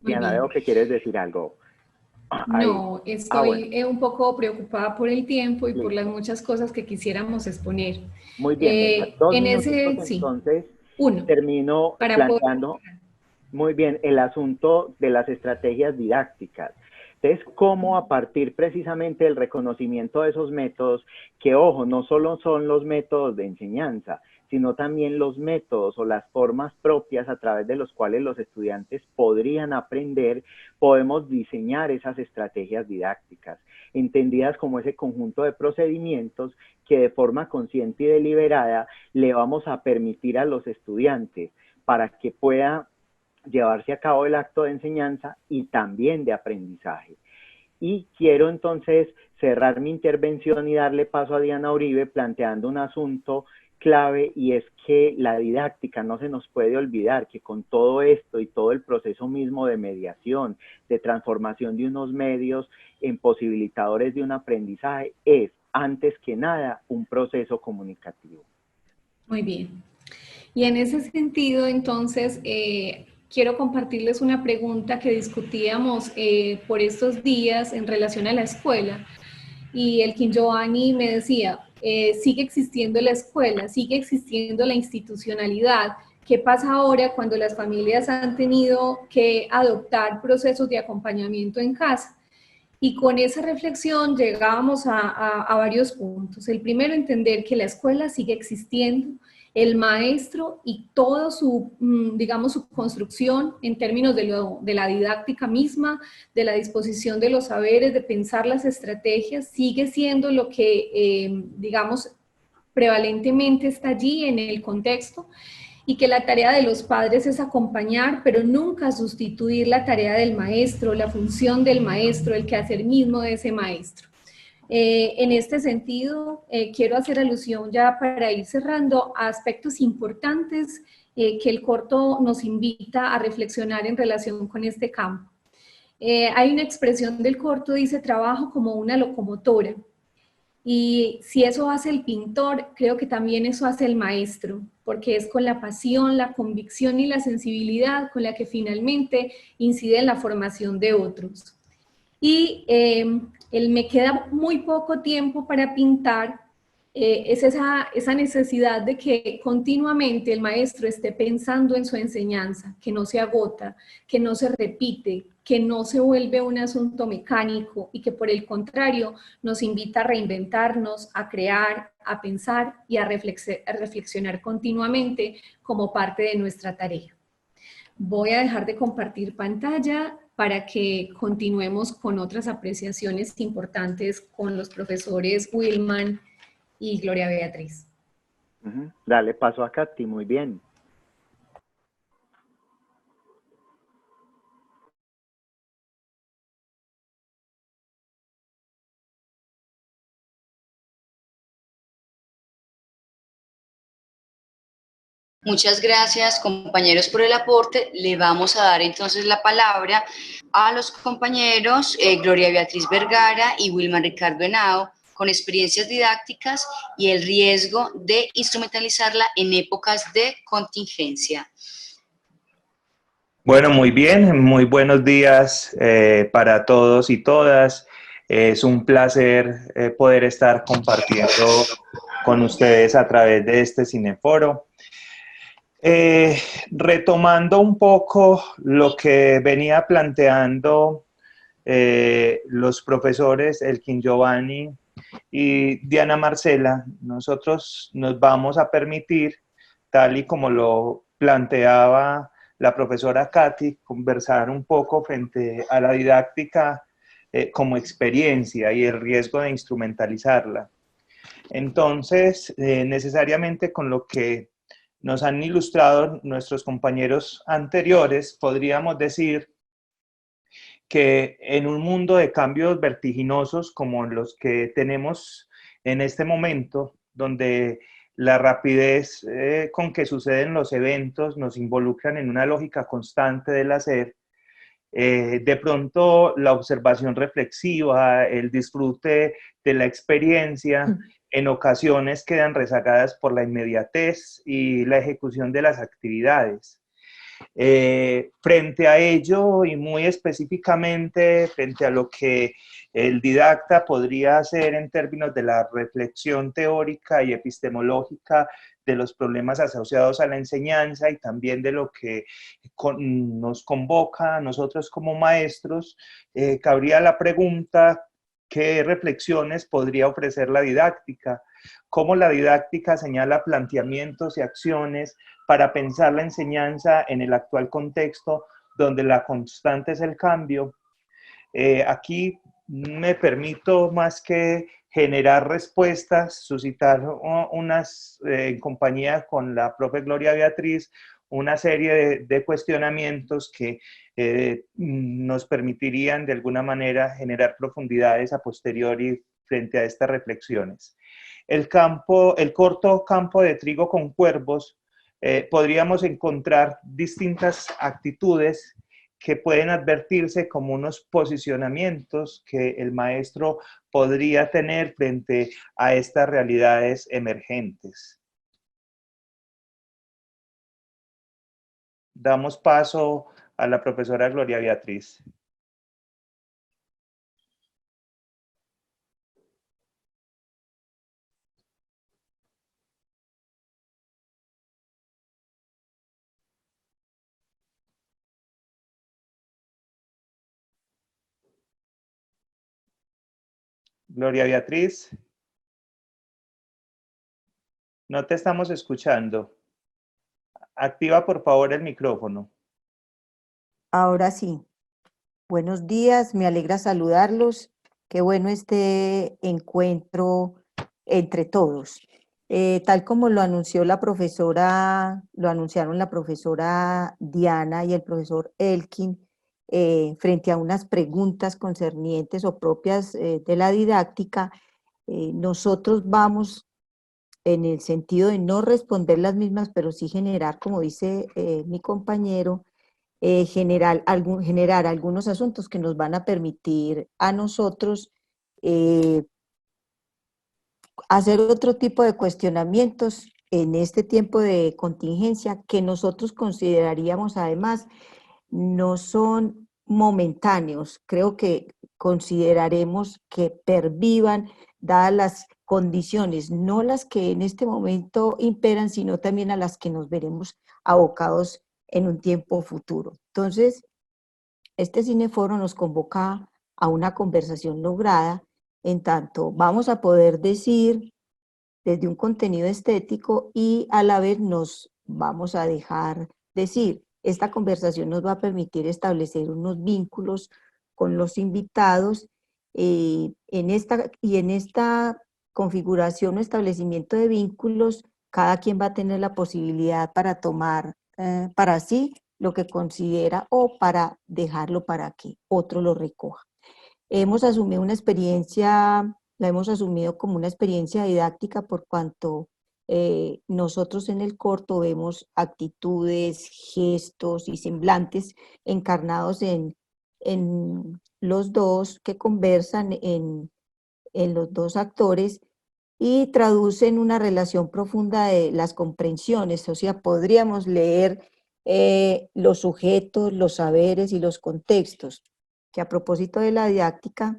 Diana, veo que quieres decir algo. No, estoy un poco preocupada por el tiempo y por las muchas cosas que quisiéramos exponer. Muy bien, dos en minutitos, ese, entonces uno, termino planteando muy bien el asunto de las estrategias didácticas. Entonces, cómo a partir precisamente del reconocimiento de esos métodos, que ojo, no solo son los métodos de enseñanza, sino también los métodos o las formas propias a través de los cuales los estudiantes podrían aprender, podemos diseñar esas estrategias didácticas, entendidas como ese conjunto de procedimientos que de forma consciente y deliberada le vamos a permitir a los estudiantes para que pueda llevarse a cabo el acto de enseñanza y también de aprendizaje. Y quiero entonces cerrar mi intervención y darle paso a Diana Uribe planteando un asunto clave, y es que la didáctica no se nos puede olvidar que con todo esto y todo el proceso mismo de mediación, de transformación de unos medios en posibilitadores de un aprendizaje, es antes que nada un proceso comunicativo. Muy bien. Y en ese sentido, entonces, quiero compartirles una pregunta que discutíamos por estos días en relación a la escuela. Y el King Giovanni me decía, sigue existiendo la escuela, sigue existiendo la institucionalidad. ¿Qué pasa ahora cuando las familias han tenido que adoptar procesos de acompañamiento en casa? Y con esa reflexión llegábamos a varios puntos. El primero, entender que la escuela sigue existiendo, el maestro y toda su, digamos, su construcción en términos de la didáctica misma, de la disposición de los saberes, de pensar las estrategias, sigue siendo lo que, digamos, prevalentemente está allí en el contexto, y que la tarea de los padres es acompañar, pero nunca sustituir la tarea del maestro, la función del maestro, el quehacer mismo de ese maestro. En este sentido, quiero hacer alusión ya para ir cerrando a aspectos importantes que el corto nos invita a reflexionar en relación con este campo. Hay una expresión del corto, dice, trabajo como una locomotora. Y si eso hace el pintor, creo que también eso hace el maestro, porque es con la pasión, la convicción y la sensibilidad con la que finalmente incide en la formación de otros. Y me queda muy poco tiempo para pintar, es esa necesidad de que continuamente el maestro esté pensando en su enseñanza, que no se agota, que no se repite, que no se vuelve un asunto mecánico y que por el contrario nos invita a reinventarnos, a crear, a pensar y a reflexionar continuamente como parte de nuestra tarea. Voy a dejar de compartir pantalla para que continuemos con otras apreciaciones importantes con los profesores Wilman y Gloria Beatriz. Dale paso a Katy, muy bien. Muchas gracias, compañeros, por el aporte. Le vamos a dar entonces la palabra a los compañeros Gloria Beatriz Vergara y Wilman Ricardo Henao, con experiencias didácticas y el riesgo de instrumentalizarla en épocas de contingencia. Bueno, muy bien, muy buenos días para todos y todas. Es un placer poder estar compartiendo con ustedes a través de este cineforo. Retomando un poco lo que venía planteando los profesores Elkin Giovanni y Diana Marcela, nosotros nos vamos a permitir, tal y como lo planteaba la profesora Katy, conversar un poco frente a la didáctica como experiencia y el riesgo de instrumentalizarla. Entonces, necesariamente con lo que nos han ilustrado nuestros compañeros anteriores, podríamos decir que en un mundo de cambios vertiginosos como los que tenemos en este momento, donde la rapidez con que suceden los eventos nos involucran en una lógica constante del hacer, de pronto la observación reflexiva, el disfrute de la experiencia, en ocasiones quedan rezagadas por la inmediatez y la ejecución de las actividades. Frente a ello y muy específicamente frente a lo que el didacta podría hacer en términos de la reflexión teórica y epistemológica de los problemas asociados a la enseñanza y también de lo que nos convoca a nosotros como maestros, cabría la pregunta: ¿qué reflexiones podría ofrecer la didáctica? ¿Cómo la didáctica señala planteamientos y acciones para pensar la enseñanza en el actual contexto donde la constante es el cambio? Aquí me permito, más que generar respuestas, suscitar unas, en compañía con la profe Gloria Beatriz, una serie de cuestionamientos que nos permitirían de alguna manera generar profundidades a posteriori frente a estas reflexiones. El corto campo de trigo con cuervos, podríamos encontrar distintas actitudes que pueden advertirse como unos posicionamientos que el maestro podría tener frente a estas realidades emergentes. Damos paso a la profesora Gloria Beatriz. Gloria Beatriz, no te estamos escuchando. Activa por favor el micrófono. Ahora sí. Buenos días, me alegra saludarlos. Qué bueno este encuentro entre todos. Tal como lo anunció la profesora, lo anunciaron la profesora Diana y el profesor Elkin, frente a unas preguntas concernientes o propias de la didáctica, nosotros vamos en el sentido de no responder las mismas, pero sí generar, como dice mi compañero, generar algunos asuntos que nos van a permitir a nosotros hacer otro tipo de cuestionamientos en este tiempo de contingencia que nosotros consideraríamos además no son momentáneos. Creo que consideraremos que pervivan dadas las condiciones, no las que en este momento imperan, sino también a las que nos veremos abocados en un tiempo futuro. Entonces, este cineforo nos convoca a una conversación lograda, en tanto vamos a poder decir desde un contenido estético y a la vez nos vamos a dejar decir. Esta conversación nos va a permitir establecer unos vínculos con los invitados en esta configuración o establecimiento de vínculos, cada quien va a tener la posibilidad para tomar para sí lo que considera o para dejarlo para que otro lo recoja. Hemos asumido una experiencia, la hemos asumido como una experiencia didáctica por cuanto nosotros en el corto vemos actitudes, gestos y semblantes encarnados en los dos que conversan, en los dos actores, y traducen una relación profunda de las comprensiones, o sea, podríamos leer los sujetos, los saberes y los contextos, que a propósito de la didáctica,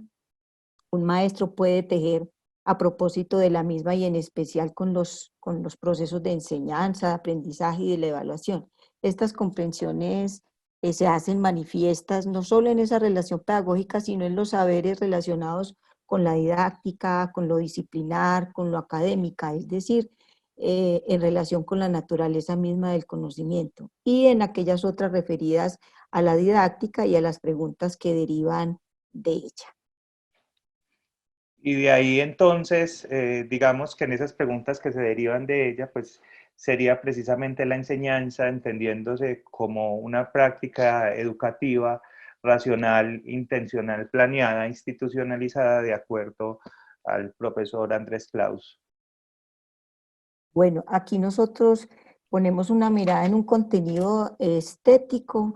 un maestro puede tejer a propósito de la misma y en especial con los procesos de enseñanza, de aprendizaje y de la evaluación. Estas comprensiones se hacen manifiestas no solo en esa relación pedagógica, sino en los saberes relacionados con la didáctica, con lo disciplinar, con lo académica, es decir, en relación con la naturaleza misma del conocimiento y en aquellas otras referidas a la didáctica y a las preguntas que derivan de ella. Y de ahí entonces, digamos que en esas preguntas que se derivan de ella, pues sería precisamente la enseñanza, entendiéndose como una práctica educativa, racional, intencional, planeada, institucionalizada, de acuerdo al profesor Andrés Claus. Bueno, aquí nosotros ponemos una mirada en un contenido estético,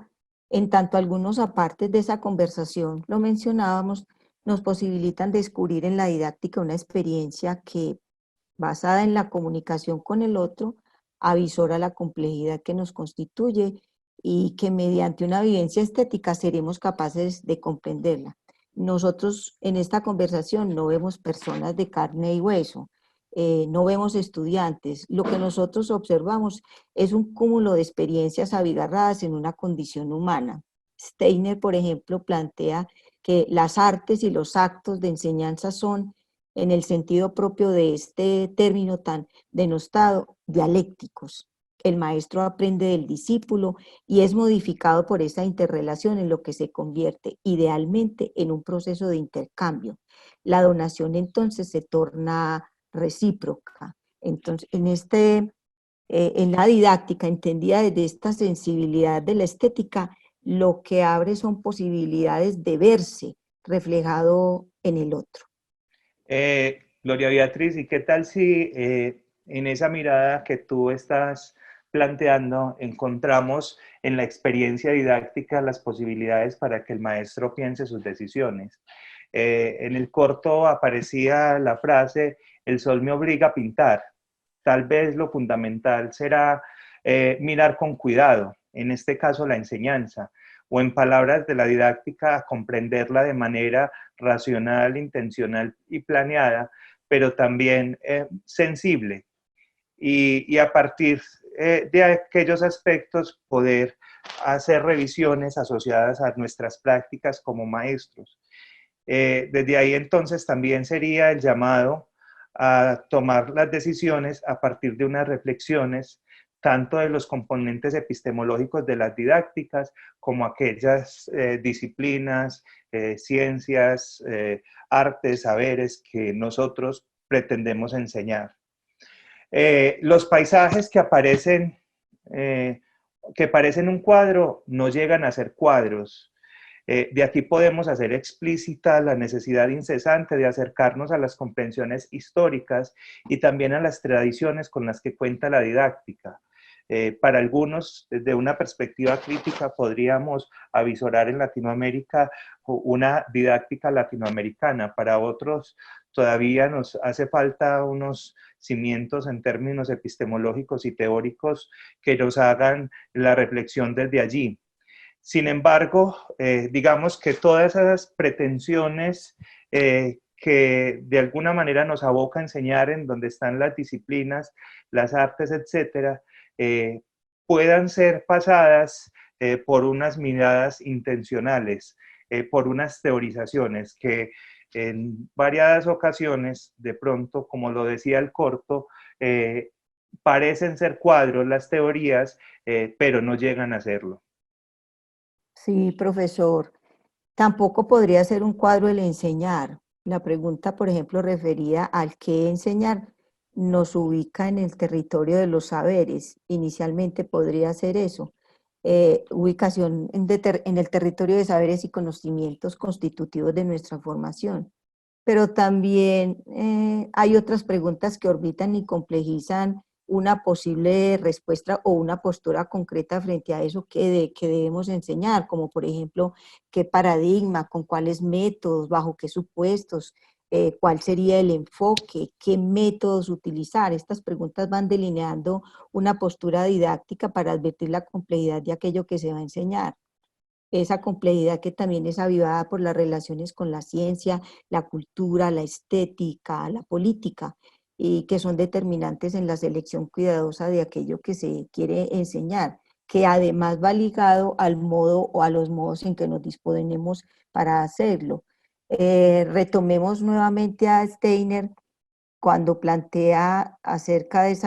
en tanto algunos apartes de esa conversación, lo mencionábamos, nos posibilitan descubrir en la didáctica una experiencia que, basada en la comunicación con el otro, avisora la complejidad que nos constituye y que mediante una vivencia estética seremos capaces de comprenderla. Nosotros en esta conversación no vemos personas de carne y hueso, no vemos estudiantes. Lo que nosotros observamos es un cúmulo de experiencias abigarradas en una condición humana. Steiner, por ejemplo, plantea que las artes y los actos de enseñanza son, en el sentido propio de este término tan denostado, dialécticos. El maestro aprende del discípulo y es modificado por esa interrelación en lo que se convierte idealmente en un proceso de intercambio. La donación entonces se torna recíproca. Entonces, en la didáctica, entendida desde esta sensibilidad de la estética, lo que abre son posibilidades de verse reflejado en el otro. Gloria Beatriz, ¿y qué tal si en esa mirada que tú estás planteando encontramos en la experiencia didáctica las posibilidades para que el maestro piense sus decisiones? En el corto aparecía la frase, el sol me obliga a pintar. Tal vez lo fundamental será mirar con cuidado, en este caso la enseñanza, o en palabras de la didáctica, a comprenderla de manera racional, intencional y planeada, pero también sensible. Y a partir de aquellos aspectos poder hacer revisiones asociadas a nuestras prácticas como maestros. Desde ahí entonces también sería el llamado a tomar las decisiones a partir de unas reflexiones tanto de los componentes epistemológicos de las didácticas como aquellas disciplinas, ciencias, artes, saberes que nosotros pretendemos enseñar. Los paisajes que parecen un cuadro no llegan a ser cuadros. De aquí podemos hacer explícita la necesidad incesante de acercarnos a las comprensiones históricas y también a las tradiciones con las que cuenta la didáctica. Para algunos, desde una perspectiva crítica, podríamos avisorar en Latinoamérica una didáctica latinoamericana. Para otros, todavía nos hace falta unos cimientos en términos epistemológicos y teóricos que nos hagan la reflexión desde allí. Sin embargo, digamos que todas esas pretensiones que de alguna manera nos aboca a enseñar en donde están las disciplinas, las artes, etcétera, puedan ser pasadas por unas miradas intencionales, por unas teorizaciones que en variadas ocasiones, de pronto, como lo decía el corto, parecen ser cuadros las teorías, pero no llegan a serlo. Sí, profesor. Tampoco podría ser un cuadro el enseñar. La pregunta, por ejemplo, referida al qué enseñar, nos ubica en el territorio de los saberes. Inicialmente podría ser eso. Ubicación en el territorio de saberes y conocimientos constitutivos de nuestra formación. Pero también hay otras preguntas que orbitan y complejizan una posible respuesta o una postura concreta frente a eso que debemos enseñar, como por ejemplo, qué paradigma, con cuáles métodos, bajo qué supuestos, cuál sería el enfoque, qué métodos utilizar. Estas preguntas van delineando una postura didáctica para advertir la complejidad de aquello que se va a enseñar. Esa complejidad que también es avivada por las relaciones con la ciencia, la cultura, la estética, la política, y que son determinantes en la selección cuidadosa de aquello que se quiere enseñar, que además va ligado al modo o a los modos en que nos disponemos para hacerlo. Retomemos nuevamente a Steiner cuando plantea acerca de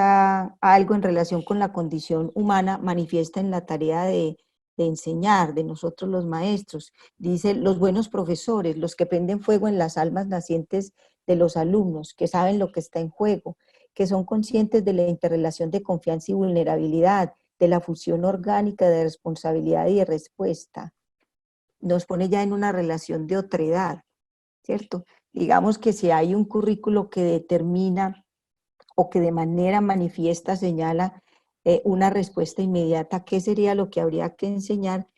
algo en relación con la condición humana, manifiesta en la tarea de enseñar, de nosotros los maestros. Dice, los buenos profesores, los que prenden fuego en las almas nacientes de los alumnos, que saben lo que está en juego, que son conscientes de la interrelación de confianza y vulnerabilidad, de la fusión orgánica de responsabilidad y de respuesta. Nos pone ya en una relación de otredad, ¿cierto? Digamos que si hay un currículo que determina o que de manera manifiesta señala una respuesta inmediata, ¿qué sería lo que habría que enseñar?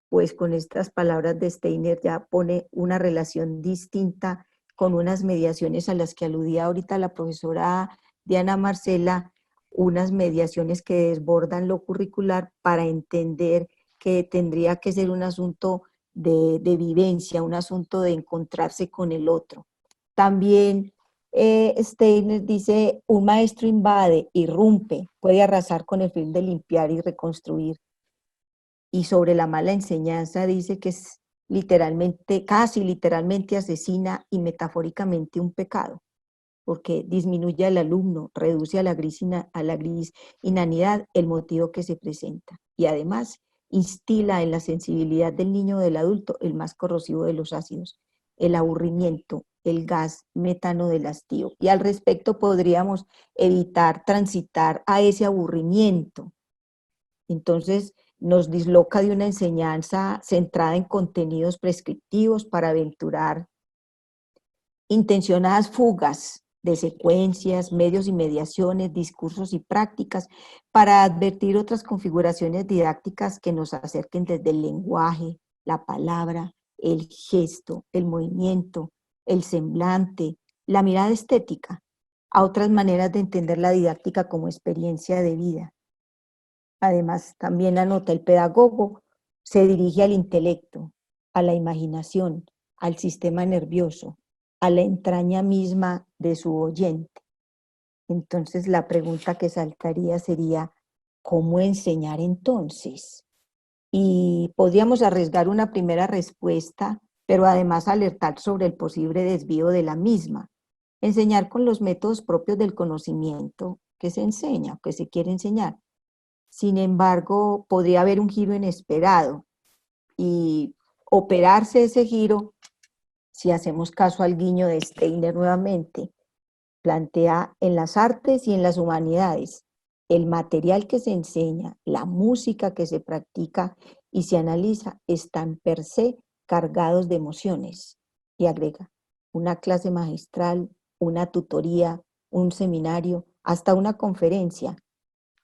Pues con estas palabras de Steiner ya pone una relación distinta con unas mediaciones a las que aludía ahorita la profesora Diana Marcela, unas mediaciones que desbordan lo curricular para entender que tendría que ser un asunto de vivencia, un asunto de encontrarse con el otro. También Steiner dice, un maestro invade, irrumpe, puede arrasar con el fin de limpiar y reconstruir. Y sobre la mala enseñanza dice que es literalmente, casi literalmente asesina y metafóricamente un pecado, porque disminuye al alumno, reduce a la gris inanidad el motivo que se presenta. Y además instila en la sensibilidad del niño o del adulto el más corrosivo de los ácidos, el aburrimiento, el gas metano del hastío. Y al respecto podríamos evitar transitar a ese aburrimiento. Entonces nos disloca de una enseñanza centrada en contenidos prescriptivos para aventurar intencionadas fugas de secuencias, medios y mediaciones, discursos y prácticas para advertir otras configuraciones didácticas que nos acerquen desde el lenguaje, la palabra, el gesto, el movimiento, el semblante, la mirada estética, a otras maneras de entender la didáctica como experiencia de vida. Además, también anota el pedagogo, se dirige al intelecto, a la imaginación, al sistema nervioso, a la entraña misma de su oyente. Entonces, la pregunta que saltaría sería, ¿cómo enseñar entonces? Y podríamos arriesgar una primera respuesta, pero además alertar sobre el posible desvío de la misma. Enseñar con los métodos propios del conocimiento que se enseña, que se quiere enseñar. Sin embargo, podría haber un giro inesperado y operarse ese giro, si hacemos caso al guiño de Steiner nuevamente, plantea en las artes y en las humanidades el material que se enseña, la música que se practica y se analiza están per se cargados de emociones. Y agrega, una clase magistral, una tutoría, un seminario, hasta una conferencia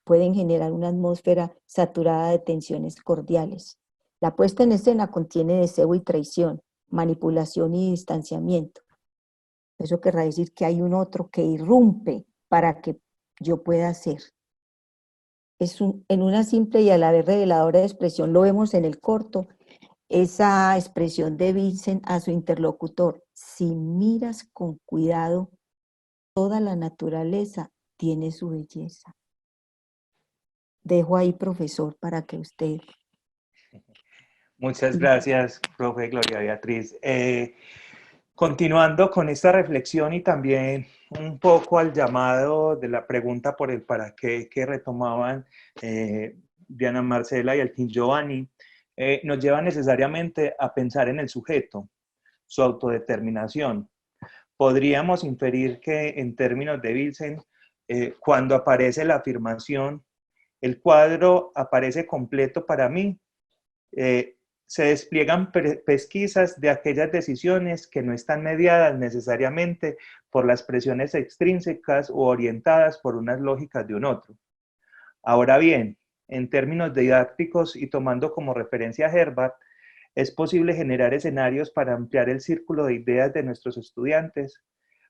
pueden generar una atmósfera saturada de tensiones cordiales. La puesta en escena contiene deseo y traición, manipulación y distanciamiento. Eso querrá decir que hay un otro que irrumpe para que yo pueda ser. En una simple y a la vez reveladora expresión, lo vemos en el corto, esa expresión de Vincent a su interlocutor: si miras con cuidado, toda la naturaleza tiene su belleza. Dejo ahí, profesor, para que usted... Muchas gracias, profe Gloria Beatriz. Continuando con esta reflexión y también un poco al llamado de la pregunta por el para qué que retomaban Diana Marcela y el Team Giovanni, nos lleva necesariamente a pensar en el sujeto, su autodeterminación. Podríamos inferir que en términos de Vincent, cuando aparece la afirmación, el cuadro aparece completo para mí, se despliegan pesquisas de aquellas decisiones que no están mediadas necesariamente por las presiones extrínsecas o orientadas por unas lógicas de un otro. Ahora bien, en términos didácticos y tomando como referencia a Herbart, es posible generar escenarios para ampliar el círculo de ideas de nuestros estudiantes,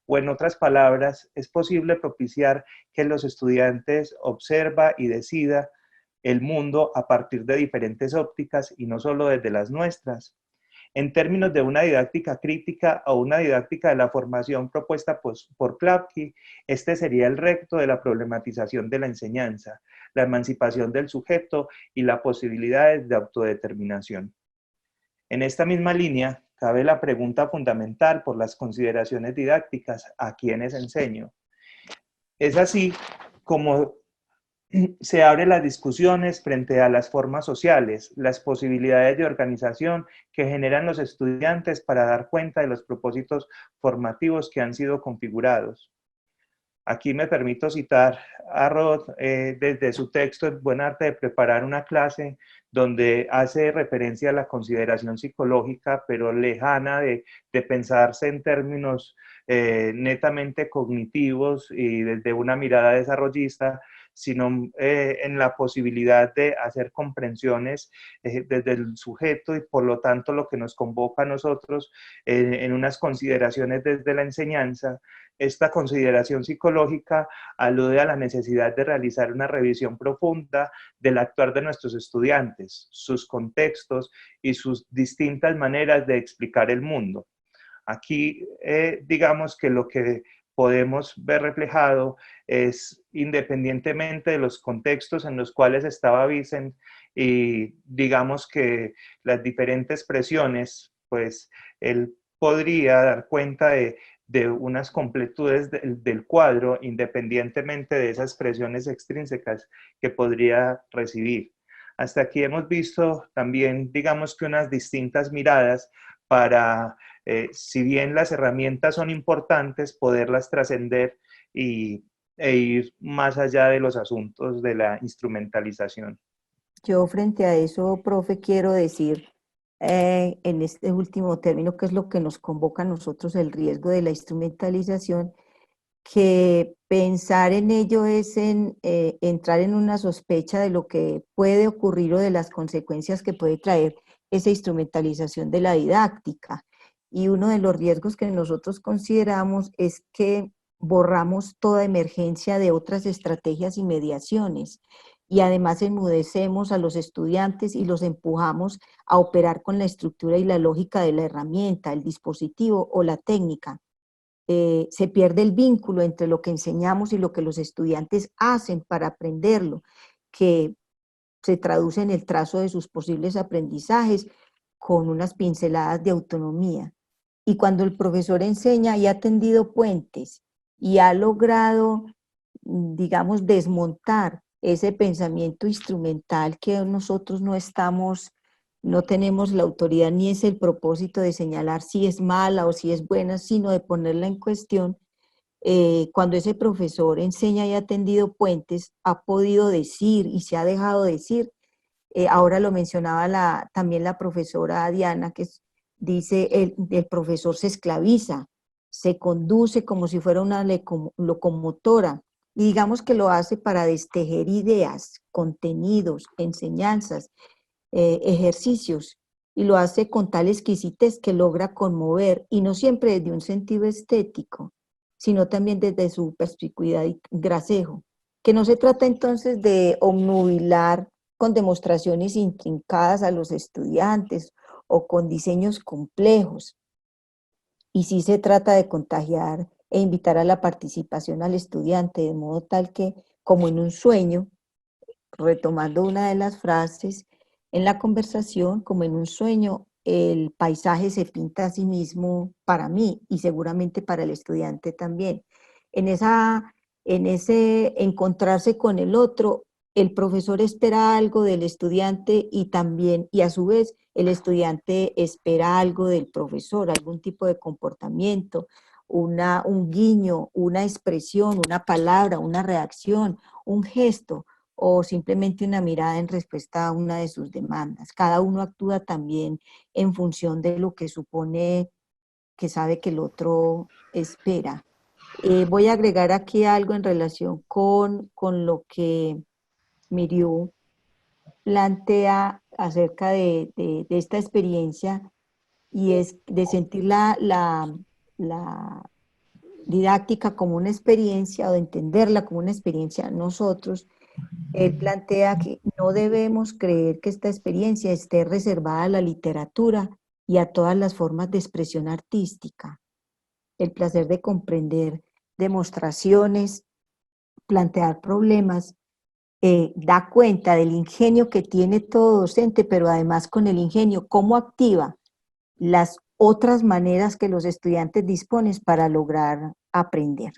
o en otras palabras, es posible propiciar que los estudiantes observa y decida el mundo a partir de diferentes ópticas y no solo desde las nuestras. En términos de una didáctica crítica o una didáctica de la formación propuesta por Klapke, este sería el reto de la problematización de la enseñanza, la emancipación del sujeto y las posibilidades de autodeterminación. En esta misma línea, cabe la pregunta fundamental por las consideraciones didácticas: ¿a quiénes enseño? Es así como se abren las discusiones frente a las formas sociales, las posibilidades de organización que generan los estudiantes para dar cuenta de los propósitos formativos que han sido configurados. Aquí me permito citar a Roth desde su texto El buen arte de preparar una clase, donde hace referencia a la consideración psicológica, pero lejana de pensarse en términos netamente cognitivos y desde una mirada desarrollista, sino en la posibilidad de hacer comprensiones desde el sujeto y por lo tanto lo que nos convoca a nosotros en unas consideraciones desde la enseñanza. Esta consideración psicológica alude a la necesidad de realizar una revisión profunda del actuar de nuestros estudiantes, sus contextos y sus distintas maneras de explicar el mundo. Aquí, digamos que lo que podemos ver reflejado es, independientemente de los contextos en los cuales estaba Vincent, y digamos que las diferentes presiones, pues él podría dar cuenta de unas completudes del cuadro, independientemente de esas presiones extrínsecas que podría recibir. Hasta aquí hemos visto también, digamos que unas distintas miradas para, si bien las herramientas son importantes, poderlas trascender e ir más allá de los asuntos de la instrumentalización. Yo frente a eso, profe, quiero decir en este último término, que es lo que nos convoca a nosotros, el riesgo de la instrumentalización, que pensar en ello es entrar en una sospecha de lo que puede ocurrir o de las consecuencias que puede traer esa instrumentalización de la didáctica. Y uno de los riesgos que nosotros consideramos es que borramos toda emergencia de otras estrategias y mediaciones. y además enmudecemos a los estudiantes y los empujamos a operar con la estructura y la lógica de la herramienta, el dispositivo o la técnica. Se pierde el vínculo entre lo que enseñamos y lo que los estudiantes hacen para aprenderlo, que se traduce en el trazo de sus posibles aprendizajes con unas pinceladas de autonomía. Y cuando el profesor enseña y ha tendido puentes y ha logrado, digamos, desmontar ese pensamiento instrumental que nosotros no tenemos la autoridad ni es el propósito de señalar si es mala o si es buena, sino de ponerla en cuestión. Cuando ese profesor enseña y ha tendido puentes, ha podido decir y se ha dejado decir. Ahora lo mencionaba también la profesora Diana, que dice el profesor se esclaviza, se conduce como si fuera una locomotora, y digamos que lo hace para destejer ideas, contenidos, enseñanzas, ejercicios, y lo hace con tal exquisitez que logra conmover, y no siempre desde un sentido estético, sino también desde su perspicuidad y gracejo, que no se trata entonces de obnubilar con demostraciones intrincadas a los estudiantes o con diseños complejos, y sí se trata de contagiar e invitar a la participación al estudiante, de modo tal que, como en un sueño, retomando una de las frases en la conversación, como en un sueño, el paisaje se pinta a sí mismo para mí y seguramente para el estudiante también. En ese encontrarse con el otro, el profesor espera algo del estudiante y también, y a su vez, el estudiante espera algo del profesor, algún tipo de comportamiento, un guiño, una expresión, una palabra, una reacción, un gesto, o simplemente una mirada en respuesta a una de sus demandas. Cada uno actúa también en función de lo que supone que sabe que el otro espera. Voy a agregar aquí algo en relación con lo que Miriu plantea acerca de esta experiencia, y es de sentir la didáctica como una experiencia o de entenderla como una experiencia nosotros. Él plantea que no debemos creer que esta experiencia esté reservada a la literatura y a todas las formas de expresión artística. El placer de comprender demostraciones, plantear problemas, da cuenta del ingenio que tiene todo docente, pero además con el ingenio, cómo activa las otras maneras que los estudiantes disponen para lograr aprender.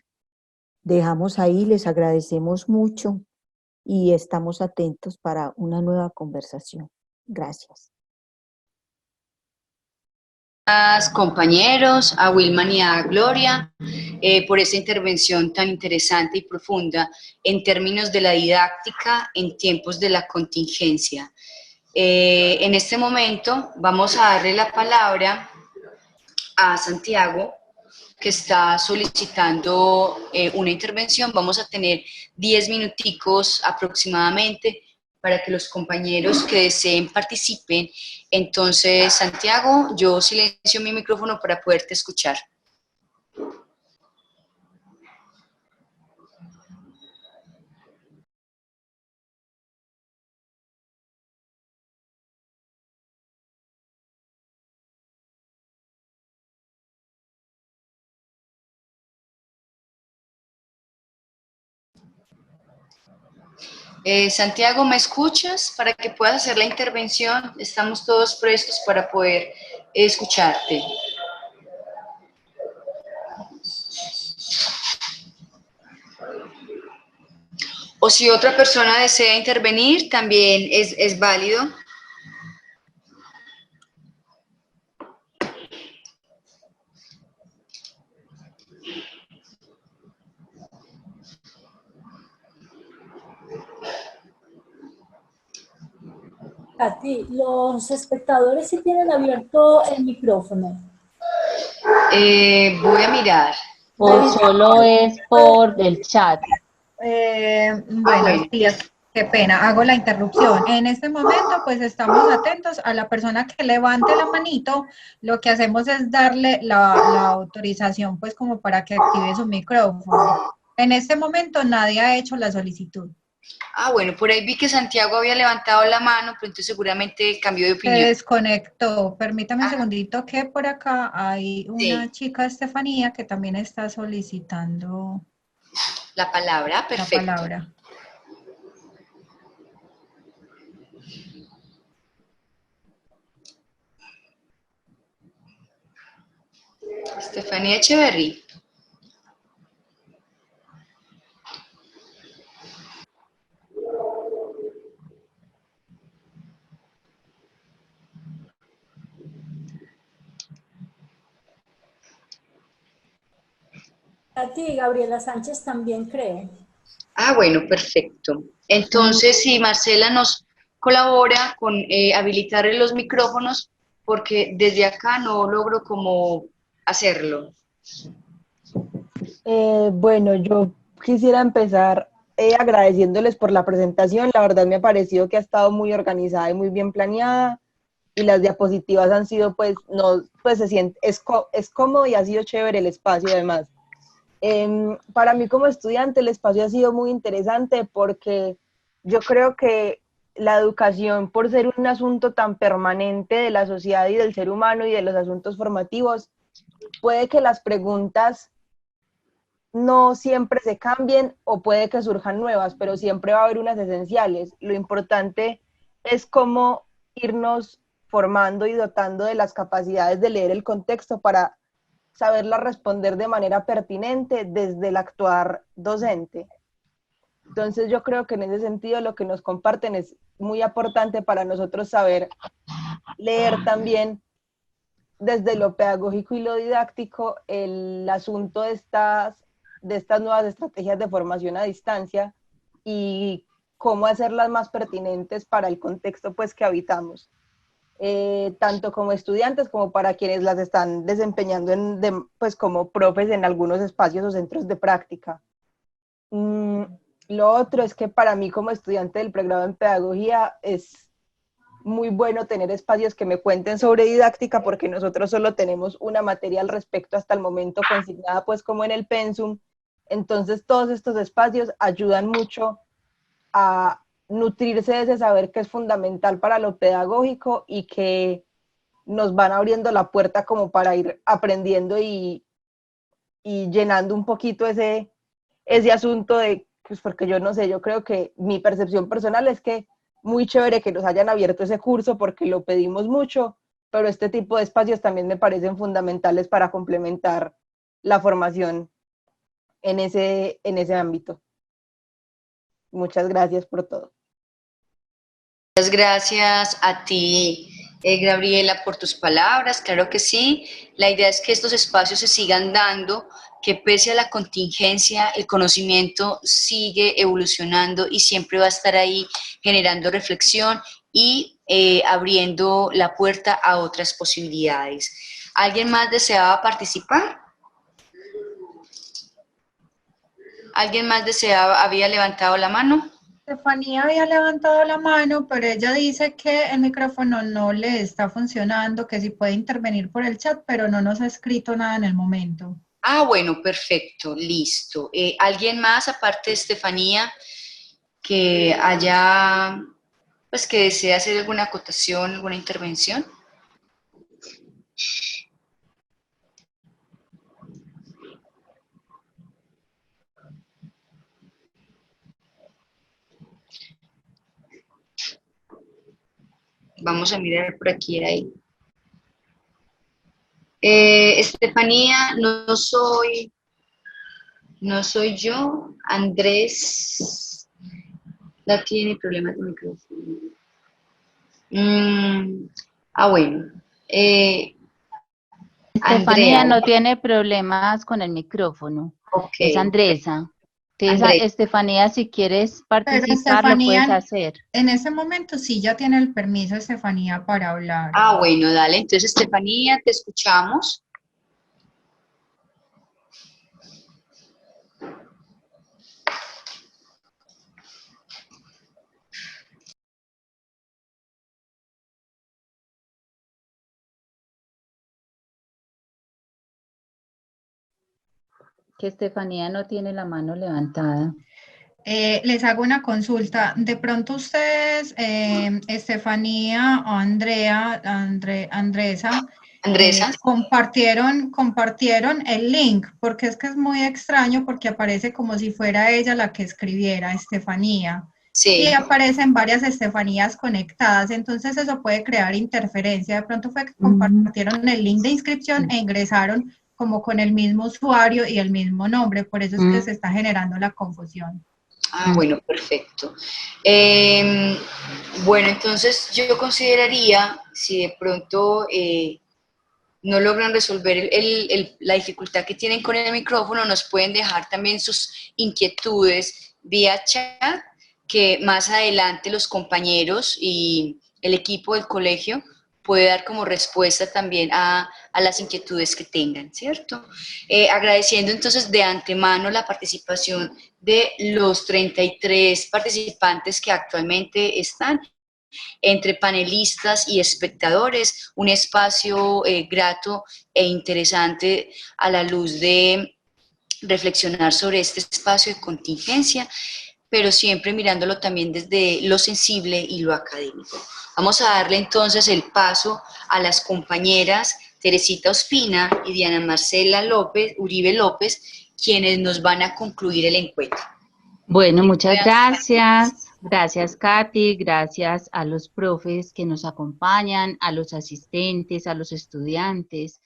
Dejamos ahí, les agradecemos mucho y estamos atentos para una nueva conversación. Gracias. Compañeros, a Wilman y a Gloria, por esta intervención tan interesante y profunda en términos de la didáctica en tiempos de la contingencia. En este momento vamos a darle la palabra a Santiago, que está solicitando una intervención. Vamos a tener 10 minuticos aproximadamente para que los compañeros que deseen participen. Entonces, Santiago, yo silencio mi micrófono para poderte escuchar. Santiago, ¿me escuchas? Para que puedas hacer la intervención, estamos todos prestos para poder escucharte. O si otra persona desea intervenir, también es válido. Katy, los espectadores sí tienen abierto el micrófono. Voy a mirar. O solo es por el chat. Buenos días, qué pena, hago la interrupción. En este momento, pues estamos atentos a la persona que levante la manito. Lo que hacemos es darle la autorización, pues como para que active su micrófono. En este momento nadie ha hecho la solicitud. Ah, bueno, por ahí vi que Santiago había levantado la mano, pero entonces seguramente cambió de Se opinión. desconectó. Permítame un Ah, segundito que por acá hay una sí, chica, Estefanía, que también está solicitando la palabra, la perfecto. palabra. Estefanía Echeverry. A ti, Gabriela Sánchez también cree. Ah, bueno, perfecto. Entonces, si Marcela nos colabora con habilitar los micrófonos, porque desde acá no logro como hacerlo. Bueno, yo quisiera empezar agradeciéndoles por la presentación. La verdad me ha parecido que ha estado muy organizada y muy bien planeada y las diapositivas han sido, pues, no, pues se siente, es cómodo y ha sido chévere el espacio además. Para mí como estudiante el espacio ha sido muy interesante porque yo creo que la educación, por ser un asunto tan permanente de la sociedad y del ser humano y de los asuntos formativos, puede que las preguntas no siempre se cambien o puede que surjan nuevas, pero siempre va a haber unas esenciales. Lo importante es cómo irnos formando y dotando de las capacidades de leer el contexto para saberla responder de manera pertinente desde el actuar docente. Entonces yo creo que en ese sentido lo que nos comparten es muy importante para nosotros saber leer también desde lo pedagógico y lo didáctico el asunto de estas nuevas estrategias de formación a distancia y cómo hacerlas más pertinentes para el contexto pues que habitamos, tanto como estudiantes como para quienes las están desempeñando pues como profes en algunos espacios o centros de práctica. Lo otro es que para mí como estudiante del pregrado en pedagogía es muy bueno tener espacios que me cuenten sobre didáctica porque nosotros solo tenemos una materia al respecto hasta el momento consignada pues como en el pensum. Entonces todos estos espacios ayudan mucho a nutrirse de ese saber que es fundamental para lo pedagógico y que nos van abriendo la puerta como para ir aprendiendo y llenando un poquito ese asunto de, pues porque yo no sé, yo creo que mi percepción personal es que muy chévere que nos hayan abierto ese curso porque lo pedimos mucho, pero este tipo de espacios también me parecen fundamentales para complementar la formación en ese ámbito. Muchas gracias por todo. Muchas gracias a ti, Gabriela, por tus palabras. Claro que sí. La idea es que estos espacios se sigan dando, que pese a la contingencia, el conocimiento sigue evolucionando y siempre va a estar ahí generando reflexión y abriendo la puerta a otras posibilidades. ¿Alguien más deseaba participar? ¿Alguien más había levantado la mano? Estefanía había levantado la mano, pero ella dice que el micrófono no le está funcionando, que sí puede intervenir por el chat, pero no nos ha escrito nada en el momento. Ah, bueno, perfecto, listo. ¿Alguien más, aparte de Estefanía, que haya, pues que desee hacer alguna acotación, alguna intervención? Vamos a mirar por aquí, ahí. Estefanía, no soy yo. Andrés la tiene problemas de micrófono. Bueno. Estefanía Andrea, no tiene problemas con el micrófono, ok, es Andresa. Entonces, Andrés. Estefanía, si quieres Pero participar, lo puedes Estefanía, hacer. en ese momento sí ya tiene el permiso Estefanía para hablar. Ah, bueno, dale. Entonces, Estefanía, te escuchamos. Que Estefanía no tiene la mano levantada. Les hago una consulta. De pronto ustedes, Estefanía o Andresa, Andresa. compartieron el link, porque es que es muy extraño porque aparece como si fuera ella la que escribiera, Estefanía. Y Sí. aparecen varias Estefanías conectadas, entonces eso puede crear interferencia. De pronto fue que compartieron el link de inscripción e ingresaron como con el mismo usuario y el mismo nombre, por eso es que se está generando la confusión. Ah, bueno, perfecto. Bueno, entonces yo consideraría, si de pronto no logran resolver la dificultad que tienen con el micrófono, nos pueden dejar también sus inquietudes vía chat, que más adelante los compañeros y el equipo del colegio puede dar como respuesta también a las inquietudes que tengan, ¿cierto? Agradeciendo entonces de antemano la participación de los 33 participantes que actualmente están, entre panelistas y espectadores, un espacio grato e interesante a la luz de reflexionar sobre este espacio de contingencia, pero siempre mirándolo también desde lo sensible y lo académico. Vamos a darle entonces el paso a las compañeras Teresita Ospina y Diana Marcela Uribe López, quienes nos van a concluir el encuentro. Bueno, muchas gracias. Gracias, Katy. Gracias a los profes que nos acompañan, a los asistentes, a los estudiantes,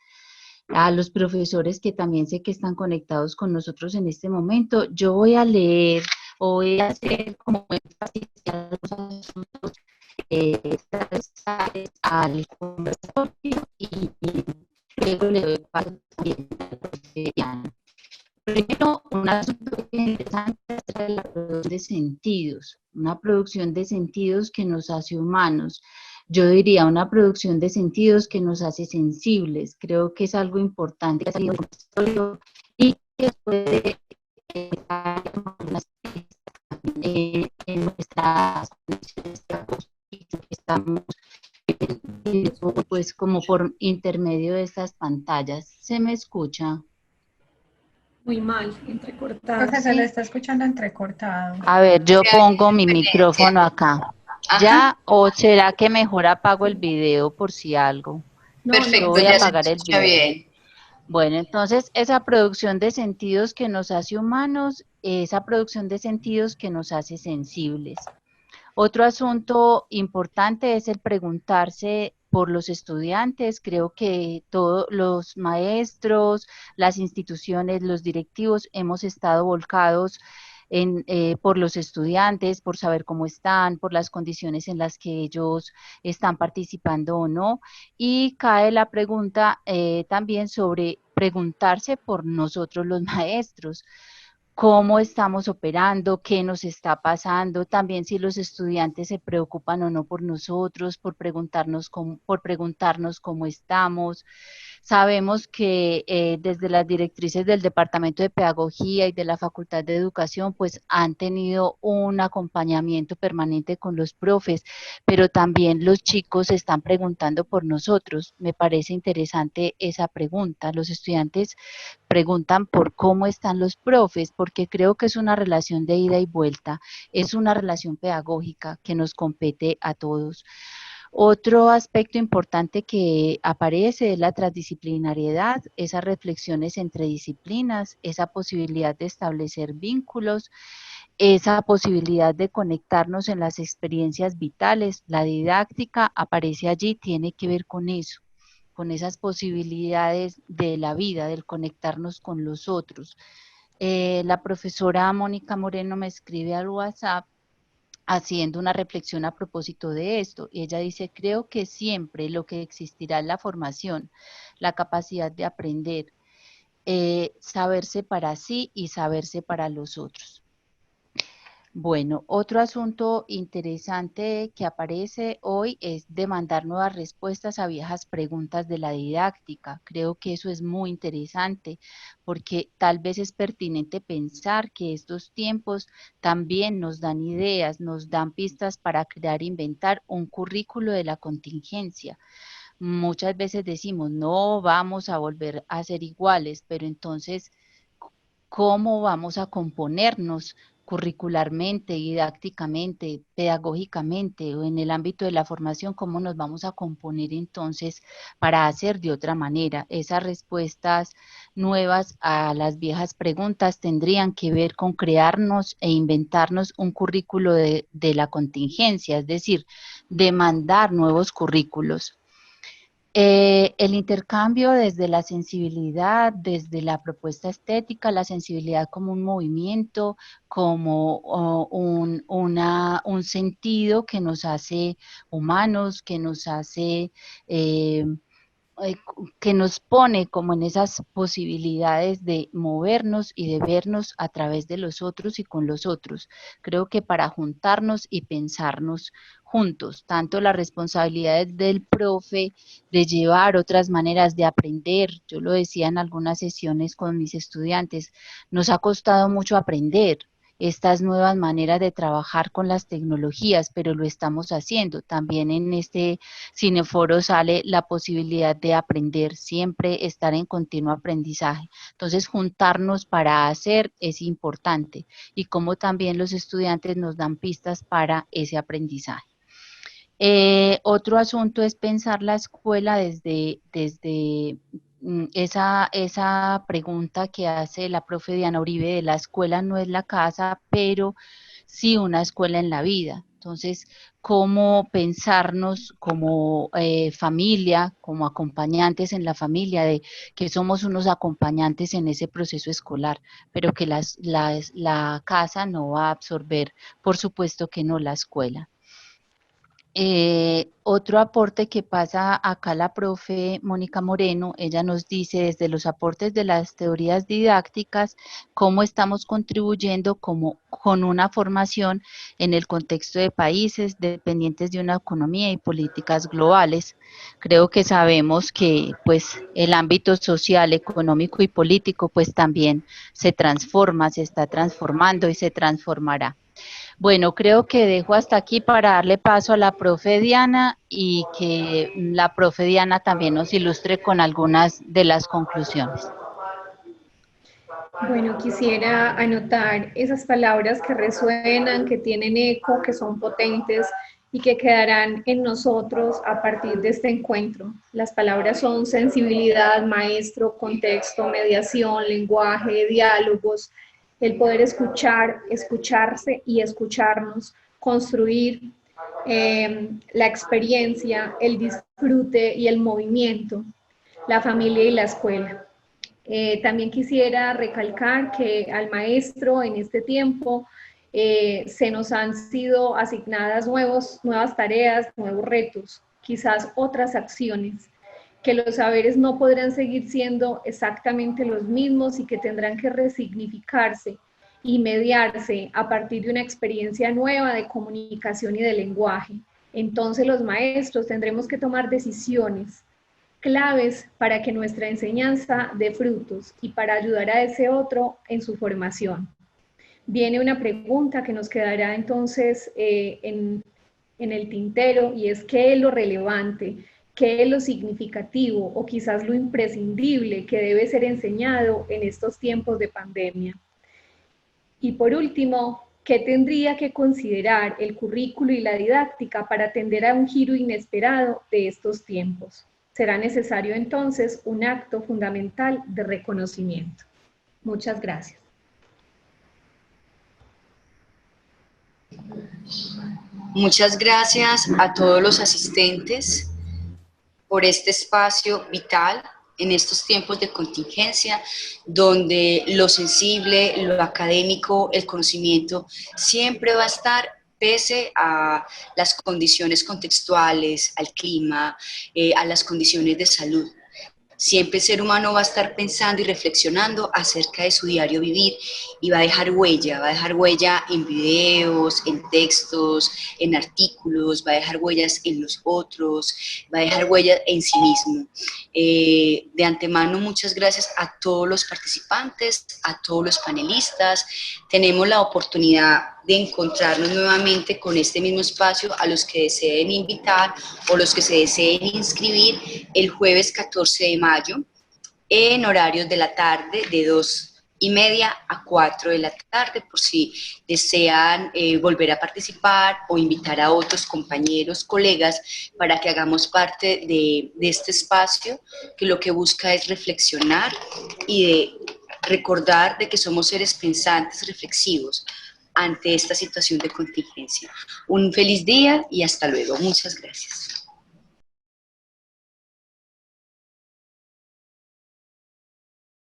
a los profesores que también sé que están conectados con nosotros en este momento. Yo voy a leer o voy a hacer como énfasis a los asuntos al conversatorio y luego le doy paso también a la profe Diana. Primero, un asunto interesante es la producción de sentidos, una producción de sentidos que nos hace humanos. Yo diría una producción de sentidos que nos hace sensibles. Creo que es algo importante que ha salido y que puede en nuestras condiciones que estamos pues como por intermedio de estas pantallas. ¿Se me escucha? Muy mal, entrecortado. Porque se le está escuchando entrecortado. A ver, yo pongo mi micrófono acá. ¿Ya? ¿O será que mejor apago el video por si algo? Perfecto, yo voy a ya apagar se el escucha video. bien. Bueno, entonces esa producción de sentidos que nos hace humanos, esa producción de sentidos que nos hace sensibles. Otro asunto importante es el preguntarse por los estudiantes. Creo que todos los maestros, las instituciones, los directivos hemos estado volcados por los estudiantes, por saber cómo están, por las condiciones en las que ellos están participando o no. Y cae la pregunta también sobre preguntarse por nosotros los maestros. Cómo estamos operando, qué nos está pasando, también si los estudiantes se preocupan o no por nosotros, por preguntarnos cómo estamos. Sabemos que desde las directrices del Departamento de Pedagogía y de la Facultad de Educación, pues han tenido un acompañamiento permanente con los profes, pero también los chicos se están preguntando por nosotros. Me parece interesante esa pregunta. Los estudiantes preguntan por cómo están los profes, porque creo que es una relación de ida y vuelta, es una relación pedagógica que nos compete a todos. Otro aspecto importante que aparece es la transdisciplinariedad, esas reflexiones entre disciplinas, esa posibilidad de establecer vínculos, esa posibilidad de conectarnos en las experiencias vitales. La didáctica aparece allí, tiene que ver con eso, con esas posibilidades de la vida, del conectarnos con los otros. La profesora Mónica Moreno me escribe al WhatsApp haciendo una reflexión a propósito de esto. Ella dice, creo que siempre lo que existirá es la formación, la capacidad de aprender, saberse para sí y saberse para los otros. Bueno, otro asunto interesante que aparece hoy es demandar nuevas respuestas a viejas preguntas de la didáctica. Creo que eso es muy interesante porque tal vez es pertinente pensar que estos tiempos también nos dan ideas, nos dan pistas para crear e inventar un currículo de la contingencia. Muchas veces decimos, no vamos a volver a ser iguales, pero entonces, ¿cómo vamos a componernos curricularmente, didácticamente, pedagógicamente o en el ámbito de la formación, cómo nos vamos a componer entonces para hacer de otra manera. Esas respuestas nuevas a las viejas preguntas tendrían que ver con crearnos e inventarnos un currículo de la contingencia, es decir, demandar nuevos currículos. El intercambio desde la sensibilidad, desde la propuesta estética, la sensibilidad como un movimiento, como un sentido que nos hace humanos, que nos hace que nos pone como en esas posibilidades de movernos y de vernos a través de los otros y con los otros. Creo que para juntarnos y pensarnos juntos, tanto las responsabilidades del profe de llevar otras maneras de aprender, yo lo decía en algunas sesiones con mis estudiantes, nos ha costado mucho aprender estas nuevas maneras de trabajar con las tecnologías, pero lo estamos haciendo. También en este cineforo sale la posibilidad de aprender, siempre estar en continuo aprendizaje. Entonces, juntarnos para hacer es importante y como también los estudiantes nos dan pistas para ese aprendizaje. Otro asunto es pensar la escuela desde esa pregunta que hace la profe Diana Uribe de la escuela no es la casa, pero sí una escuela en la vida. Entonces, cómo pensarnos como familia, como acompañantes en la familia, de que somos unos acompañantes en ese proceso escolar, pero que la casa no va a absorber, por supuesto que no, la escuela. Otro aporte que pasa acá la profe Mónica Moreno, ella nos dice desde los aportes de las teorías didácticas, cómo estamos contribuyendo con una formación en el contexto de países dependientes de una economía y políticas globales. Creo que sabemos que pues el ámbito social, económico y político pues también se transforma, se está transformando y se transformará. Bueno, creo que dejo hasta aquí para darle paso a la profe Diana y que la profe Diana también nos ilustre con algunas de las conclusiones. Bueno, quisiera anotar esas palabras que resuenan, que tienen eco, que son potentes y que quedarán en nosotros a partir de este encuentro. Las palabras son sensibilidad, maestro, contexto, mediación, lenguaje, diálogos, el poder escuchar, escucharse y escucharnos, construir la experiencia, el disfrute y el movimiento, la familia y la escuela. También quisiera recalcar que al maestro en este tiempo se nos han sido asignadas nuevas tareas, nuevos retos, quizás otras acciones, que los saberes no podrán seguir siendo exactamente los mismos y que tendrán que resignificarse y mediarse a partir de una experiencia nueva de comunicación y de lenguaje. Entonces los maestros tendremos que tomar decisiones claves para que nuestra enseñanza dé frutos y para ayudar a ese otro en su formación. Viene una pregunta que nos quedará entonces en el tintero y es ¿qué es lo relevante? ¿Qué es lo significativo o quizás lo imprescindible que debe ser enseñado en estos tiempos de pandemia? Y por último, ¿qué tendría que considerar el currículo y la didáctica para atender a un giro inesperado de estos tiempos? Será necesario entonces un acto fundamental de reconocimiento. Muchas gracias. Muchas gracias a todos los asistentes por este espacio vital en estos tiempos de contingencia, donde lo sensible, lo académico, el conocimiento siempre va a estar pese a las condiciones contextuales, al clima, a las condiciones de salud. Siempre el ser humano va a estar pensando y reflexionando acerca de su diario vivir y va a dejar huella en videos, en textos, en artículos, va a dejar huellas en los otros, va a dejar huellas en sí mismo. De antemano, muchas gracias a todos los participantes, a todos los panelistas. Tenemos la oportunidad de encontrarnos nuevamente con este mismo espacio a los que deseen invitar o los que se deseen inscribir el jueves 14 de mayo en horarios de la tarde de 2 3:30 a 4 de la tarde, por si desean volver a participar o invitar a otros compañeros, colegas, para que hagamos parte de este espacio que lo que busca es reflexionar y de recordar de que somos seres pensantes, reflexivos ante esta situación de contingencia. Un feliz día y hasta luego. Muchas gracias.